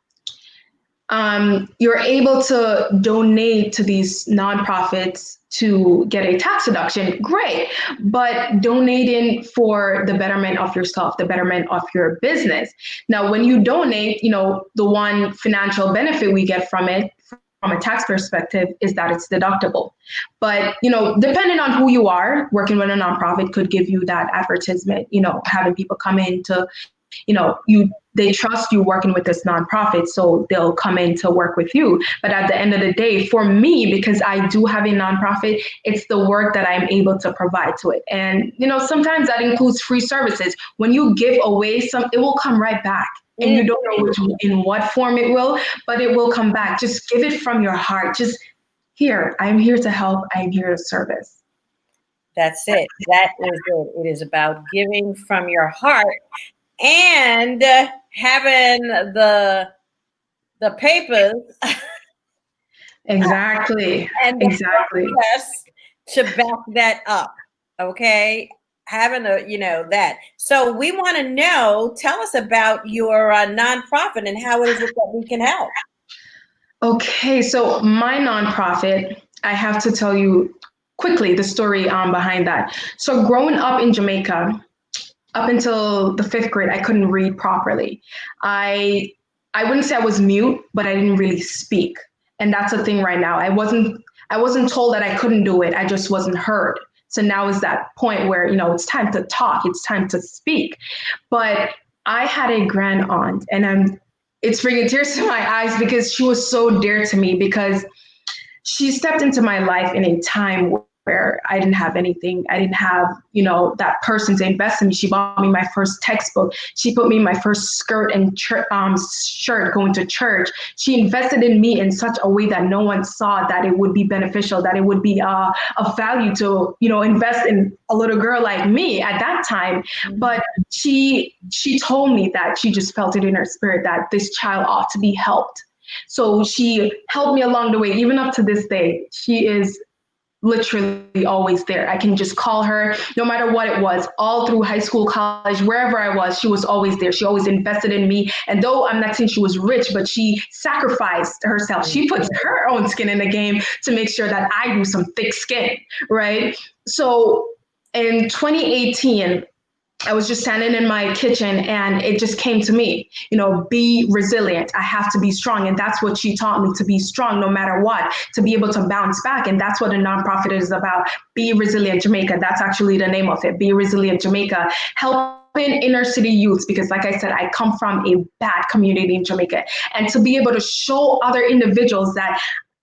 B: You're able to donate to these nonprofits to get a tax deduction, great. But donating for the betterment of yourself, the betterment of your business. Now, when you donate, the one financial benefit we get from it, from a tax perspective, is that it's deductible. But, depending on who you are, working with a nonprofit could give you that advertisement, having people come in to, they trust you working with this nonprofit, so they'll come in to work with you. But at the end of the day, for me, because I do have a nonprofit, it's the work that I'm able to provide to it. And, sometimes that includes free services. When you give away some, it will come right back. And you don't know in what form it will, but it will come back. Just give it from your heart. Just here, I'm here to help. I'm here to service.
A: That's it. That is it. It is about giving from your heart and having the papers
B: Exactly.
A: and the
B: Exactly.
A: process to back that up. Okay. Having that. So we want to know, tell us about your nonprofit and how it is that we can help.
B: Okay, so my nonprofit, I have to tell you, quickly the story behind that. So growing up in Jamaica, up until the 5th grade, I couldn't read properly. I wouldn't say I was mute, but I didn't really speak. And that's a thing right now. I wasn't told that I couldn't do it. I just wasn't heard. So now is that point where, it's time to talk, it's time to speak. But I had a grand aunt, and it's bringing tears to my eyes because she was so dear to me, because she stepped into my life in a time where I didn't have anything. I didn't have, that person to invest in me. She bought me my first textbook. She put me in my first skirt and shirt going to church. She invested in me in such a way that no one saw that it would be beneficial, that it would be of value to, invest in a little girl like me at that time. But she told me that she just felt it in her spirit that this child ought to be helped. So she helped me along the way. Even up to this day, she is literally always there. I can just call her no matter what it was, all through high school, college, wherever I was, she was always there. She always invested in me. And though I'm not saying she was rich, but she sacrificed herself. She puts her own skin in the game to make sure that I do some thick skin, right? So in 2018, I was just standing in my kitchen and it just came to me, be resilient. I have to be strong. And that's what she taught me, to be strong no matter what, to be able to bounce back. And that's what a nonprofit is about. Be Resilient Jamaica. That's actually the name of it. Be Resilient Jamaica. Helping inner city youths, because like I said, I come from a bad community in Jamaica. And to be able to show other individuals that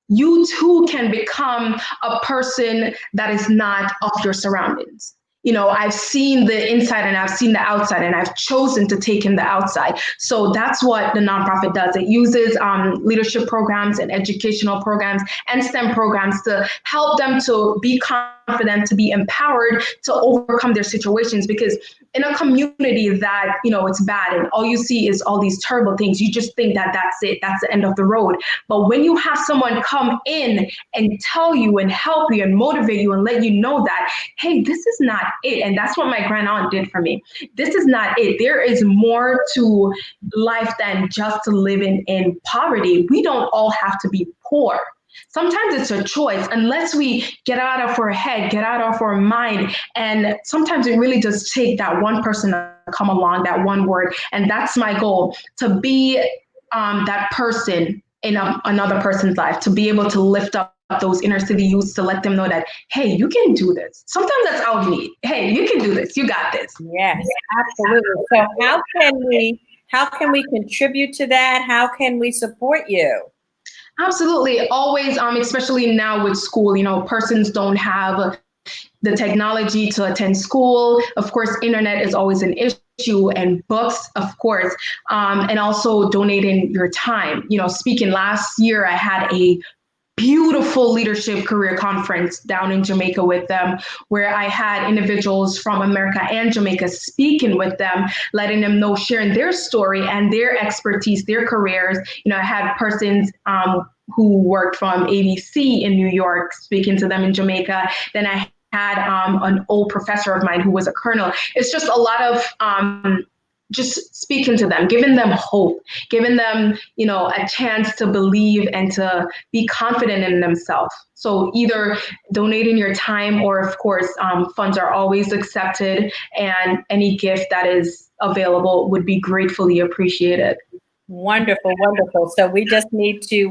B: you too can become a person that is not of your surroundings. I've seen the inside and I've seen the outside, and I've chosen to take in the outside. So that's what the nonprofit does. It uses leadership programs and educational programs and STEM programs to help them to be confident, to be empowered, to overcome their situations. Because in a community that, it's bad and all you see is all these terrible things, you just think that that's it, that's the end of the road. But when you have someone come in and tell you and help you and motivate you and let you know that, hey, this is not it. And that's what my grand aunt did for me. This is not it. There is more to life than just living in poverty. We don't all have to be poor. Sometimes it's a choice, unless we get out of our head, get out of our mind. And sometimes it really does take that one person to come along, that one word. And that's my goal, to be that person in another person's life, to be able to lift up those inner city youths, to let them know that, hey, you can do this. Sometimes that's all you need. Hey, you can do this. You got this.
A: Yes, absolutely. So how can we contribute to that? How can we support you?
B: Absolutely. Always, especially now with school, persons don't have the technology to attend school. Of course, internet is always an issue, and books, of course, and also donating your time. Speaking last year, I had a beautiful leadership career conference down in Jamaica with them, where I had individuals from America and Jamaica speaking with them, letting them know, sharing their story and their expertise, their careers. I had persons who worked from ABC in New York speaking to them in Jamaica. Then I had an old professor of mine who was a colonel. It's just a lot of just speaking to them, giving them hope, giving them, a chance to believe and to be confident in themselves. So either donating your time, or of course, funds are always accepted, and any gift that is available would be gratefully appreciated.
A: Wonderful, wonderful. So we just need to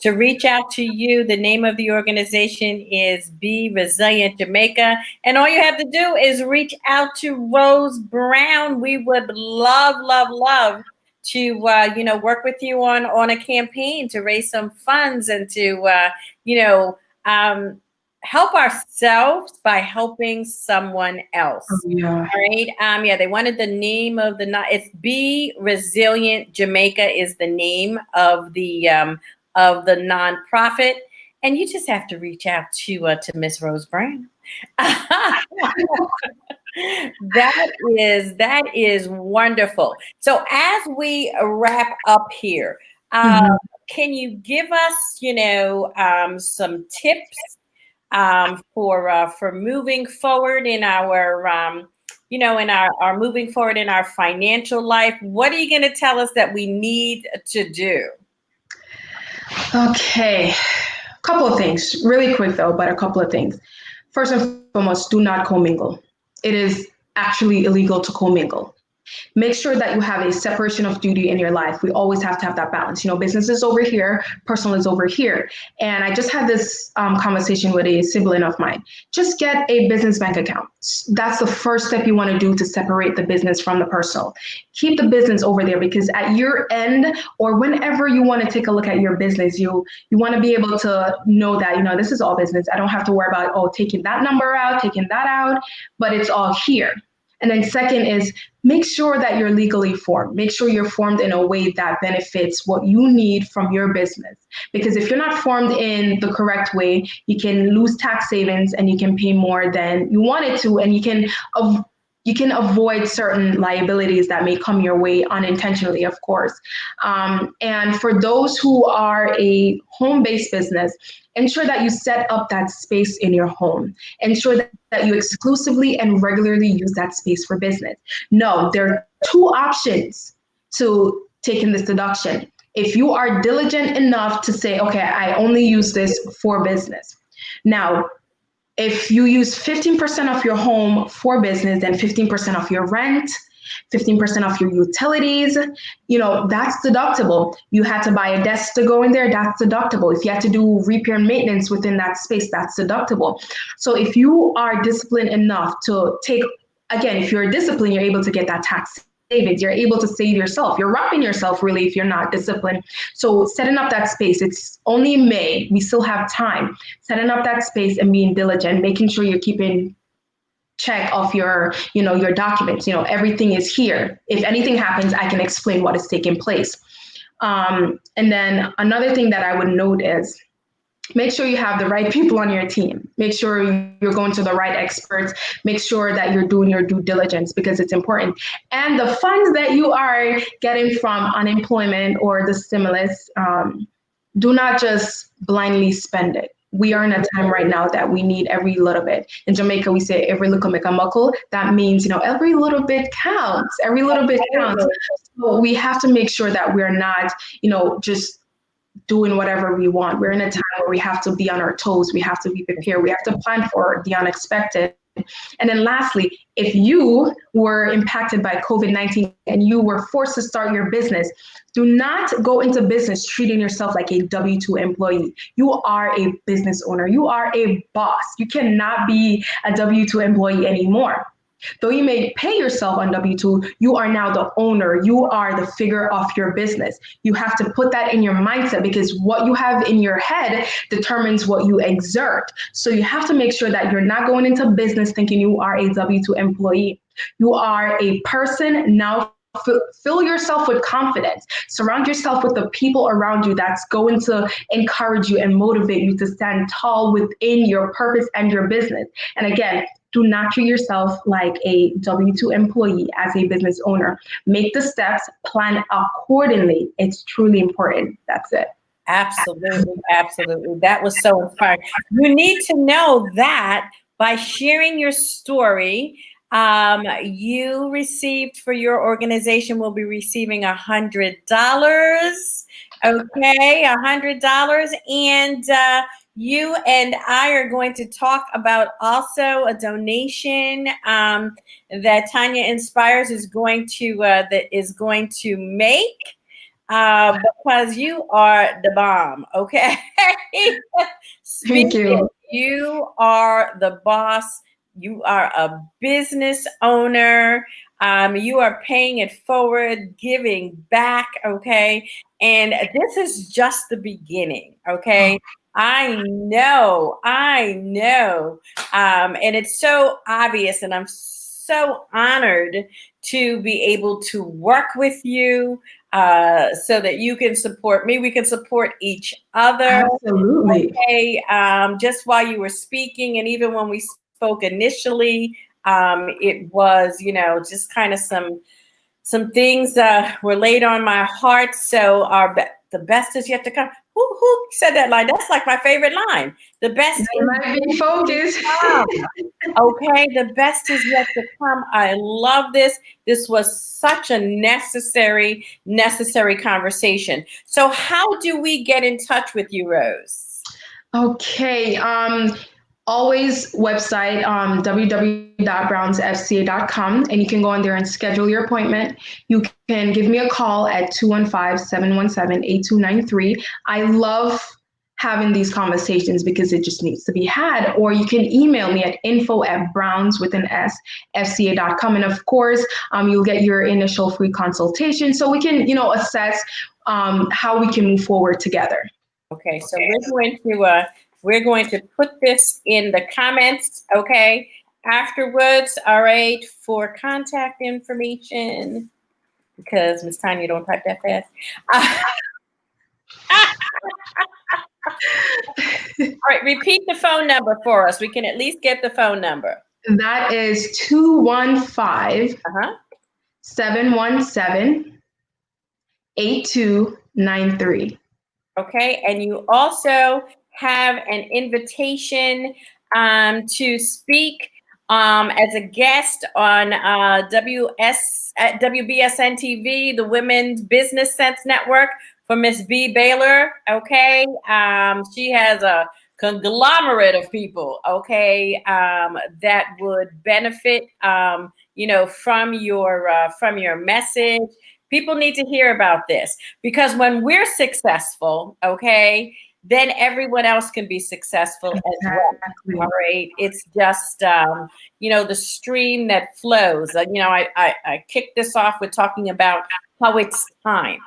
A: reach out to you. The name of the organization is Be Resilient Jamaica, and all you have to do is reach out to Rose Brown. We would love, love, love to work with you on a campaign to raise some funds and to help ourselves by helping someone else.
B: Yeah.
A: Right. They wanted the name of it's Be Resilient Jamaica is the name of the nonprofit. And you just have to reach out to Miss Rose Brown. That is wonderful. So as we wrap up here, can you give us, some tips for moving forward in our our moving forward in our financial life? What are you going to tell us that we need to do?
B: Okay, a couple of things, really quick though, but a couple of things. first and foremost, do not commingle. It is actually illegal to commingle. Make sure that you have a separation of duty in your life. We always have to have that balance. Business is over here, personal is over here. And I just had this conversation with a sibling of mine. Just get a business bank account. That's the first step you want to do to separate the business from the personal. Keep the business over there, because at your end, or whenever you want to take a look at your business, you want to be able to know that, this is all business. I don't have to worry about, taking that number out, taking that out, but it's all here. And then second is, make sure that you're legally formed. Make sure you're formed in a way that benefits what you need from your business. Because if you're not formed in the correct way, you can lose tax savings and you can pay more than you wanted to, and you can avoid certain liabilities that may come your way unintentionally, of course. And for those who are a home-based business, ensure that you set up that space in your home. Ensure that you exclusively and regularly use that space for business. No, there are two options to taking this deduction. If you are diligent enough to say, okay, I only use this for business. Now, if you use 15% of your home for business, then 15% of your rent, 15% of your utilities, that's deductible. You had to buy a desk to go in there, that's deductible. If you had to do repair and maintenance within that space, that's deductible. So if you are disciplined enough to take, again, if you're disciplined, you're able to get that tax savings. You're able to save yourself. You're robbing yourself, really, if you're not disciplined. So setting up that space, it's only May. We still have time. Setting up that space and being diligent, making sure you're keeping check of your documents. Everything is here. If anything happens, I can explain what is taking place. And then another thing that I would note is, make sure you have the right people on your team. Make sure you're going to the right experts. Make sure that you're doing your due diligence, because it's important. And the funds that you are getting from unemployment or the stimulus, do not just blindly spend it. We are in a time right now that we need every little bit. In Jamaica, we say every little make a muckle. That means, every little bit counts. Every little bit counts. So we have to make sure that we're not, just doing whatever we want. We're in a time where we have to be on our toes. We have to be prepared. We have to plan for the unexpected. And then lastly, if you were impacted by COVID-19 and you were forced to start your business, do not go into business treating yourself like a W-2 employee. You are a business owner. You are a boss. You cannot be a W-2 employee anymore. Though you may pay yourself on W-2, you are now the owner. You are the figure of your business. You have to put that in your mindset, because what you have in your head determines what you exert. So you have to make sure that you're not going into business thinking you are a W-2 employee. You are a person now. Fill yourself with confidence. Surround yourself with the people around you that's going to encourage you and motivate you to stand tall within your purpose and your business. And again, do not treat yourself like a W-2 employee as a business owner. Make the steps, plan accordingly. It's truly important. That's it.
A: Absolutely, absolutely. That was so inspiring. You need to know that by sharing your story, you received, for your organization, will be receiving $100. Okay, $100. And you and I are going to talk about also a donation that Tanya Inspires is going to make. Because you are the bomb, okay?
B: Thank you.
A: You are the boss. You are a business owner. You are paying it forward, giving back, okay? And this is just the beginning, okay? I know. And it's so obvious, and I'm so honored to be able to work with you so that you can support me. We can support each other.
B: Absolutely.
A: Okay. Just while you were speaking, and even when we spoke initially, it was, just kind of some things were laid on my heart. So the best is yet to come. Who said that line? That's like my favorite line. The best is
B: yet to come.
A: Okay, the best is yet to come. I love this. This was such a necessary conversation. So how do we get in touch with you, Rose?
B: Okay. always website, www.brownsfca.com, and you can go on there and schedule your appointment. You can give me a call at 215-717-8293. I love having these conversations because it just needs to be had. Or you can email me at info@browns with an S, fca.com. And of course, you'll get your initial free consultation so we can, assess how we can move forward together.
A: Okay, so we're going to put this in the comments, okay, afterwards, all right, for contact information, because Miss Tanya don't type that fast. All right, repeat the phone number for us. We can at least get the phone number.
B: That is 215 717 8293.
A: Okay, and you also have an invitation to speak as a guest on WBSN TV, the Women's Business Sense Network, for Miss B. Baylor. Okay, she has a conglomerate of people. Okay, that would benefit, from your message. People need to hear about this, because when we're successful, okay, then everyone else can be successful as well. All right. It's just, the stream that flows. I kicked this off with talking about how it's time.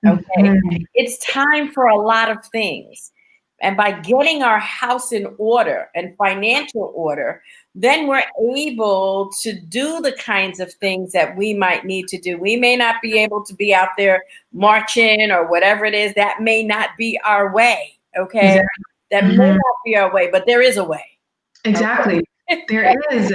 A: Okay. Mm-hmm. It's time for a lot of things. And by getting our house in order and financial order, then we're able to do the kinds of things that we might need to do. We may not be able to be out there marching or whatever it is. That may not be our way, okay? Exactly. That may not be our way, but there is a way.
B: Exactly. Okay? There is.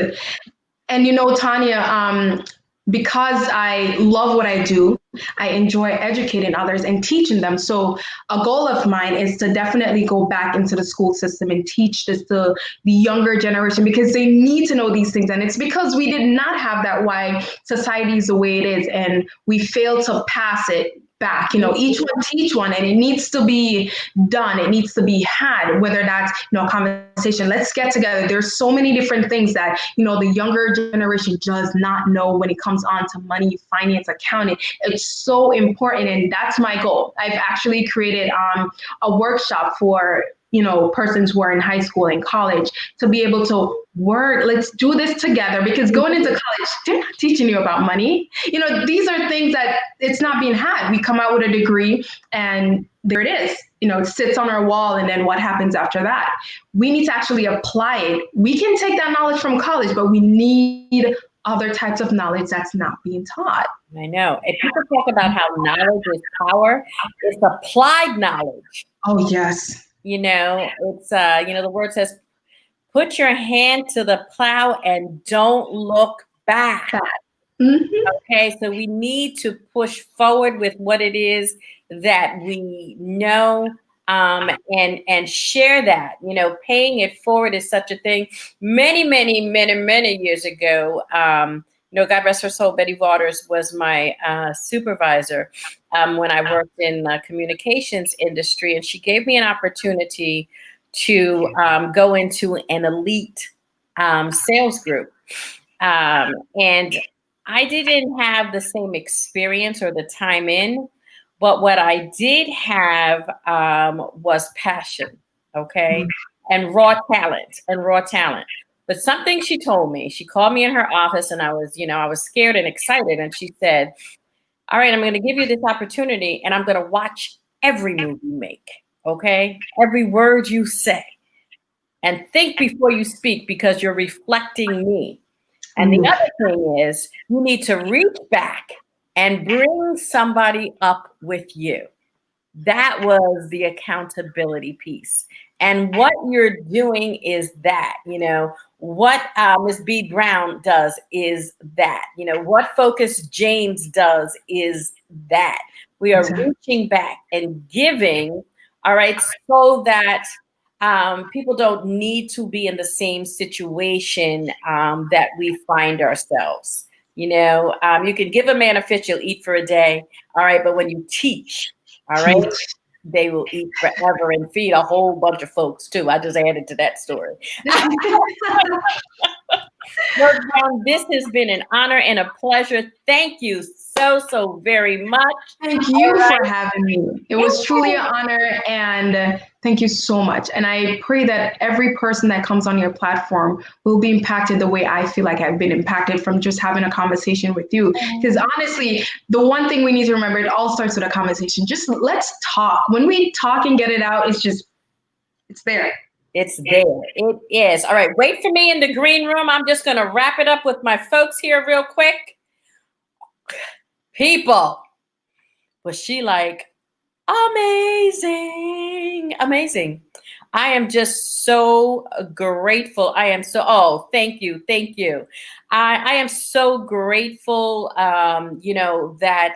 B: And Tanya, because I love what I do, I enjoy educating others and teaching them. So a goal of mine is to definitely go back into the school system and teach this to the younger generation, because they need to know these things. And it's because we did not have that why society is the way it is, and we failed to pass it back. Each one teach one, and it needs to be done. It needs to be had, whether that's, a conversation. Let's get together. There's so many different things that, the younger generation does not know when it comes on to money, finance, accounting. It's so important. And that's my goal. I've actually created a workshop for persons who are in high school and college to be able to work. Let's do this together, because going into college, they're not teaching you about money. These are things that it's not being had. We come out with a degree and there it is. It sits on our wall, and then what happens after that? We need to actually apply it. We can take that knowledge from college, but we need other types of knowledge that's not being taught.
A: I know. And people talk about how knowledge is power. It's applied knowledge.
B: Oh, yes.
A: It's, the word says, put your hand to the plow and don't look back. Mm-hmm. Okay, so we need to push forward with what it is that we know, and share that. Paying it forward is such a thing. Many years ago, God rest her soul, Betty Waters was my supervisor when I worked in the communications industry, and she gave me an opportunity to go into an elite sales group. And I didn't have the same experience or the time in, but what I did have was passion, okay, and raw talent. But something she told me, she called me in her office, and I was scared and excited. And she said, all right, I'm going to give you this opportunity, and I'm going to watch every move you make, okay? Every word you say. And think before you speak, because you're reflecting me. And the other thing is, you need to reach back and bring somebody up with you. That was the accountability piece. And what you're doing is that, what Ms. B. Brown does is that, what Focus James does is that. We are reaching back and giving, all right, so that people don't need to be in the same situation that we find ourselves. You can give a man a fish, he'll eat for a day. All right. But when you teach, all right, they will eat forever and feed a whole bunch of folks too. I just added to that story. Well, John, this has been an honor and a pleasure. Thank you so very much.
B: Thank you for having me. It was truly an honor, and thank you so much. And I pray that every person that comes on your platform will be impacted the way I feel like I've been impacted from just having a conversation with you. Because honestly, the one thing we need to remember, it all starts with a conversation. Just let's talk. When we talk and get it out, it's there.
A: It's there. It is. All right. Wait for me in the green room. I'm just going to wrap it up with my folks here real quick. People. Was she like, amazing, amazing. I am just so grateful. Thank you. Thank you. I am so grateful, that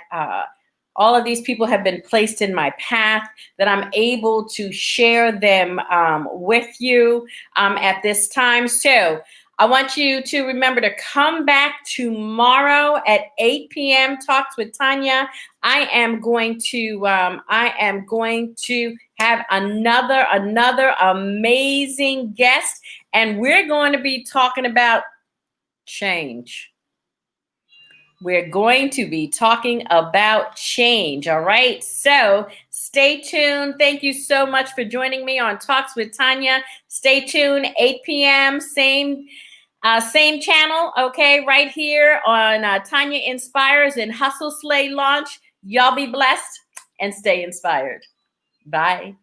A: all of these people have been placed in my path, that I'm able to share them with you at this time. So I want you to remember to come back tomorrow at 8 p.m. Talks with Tanya. I am going to have another amazing guest, and we're going to be talking about change. We're going to be talking about change. All right. So stay tuned. Thank you so much for joining me on Talks with Tanya. Stay tuned, 8 p.m. Same channel. Okay. Right here on Tanya Inspires and Hustle Slay Launch. Y'all be blessed and stay inspired. Bye.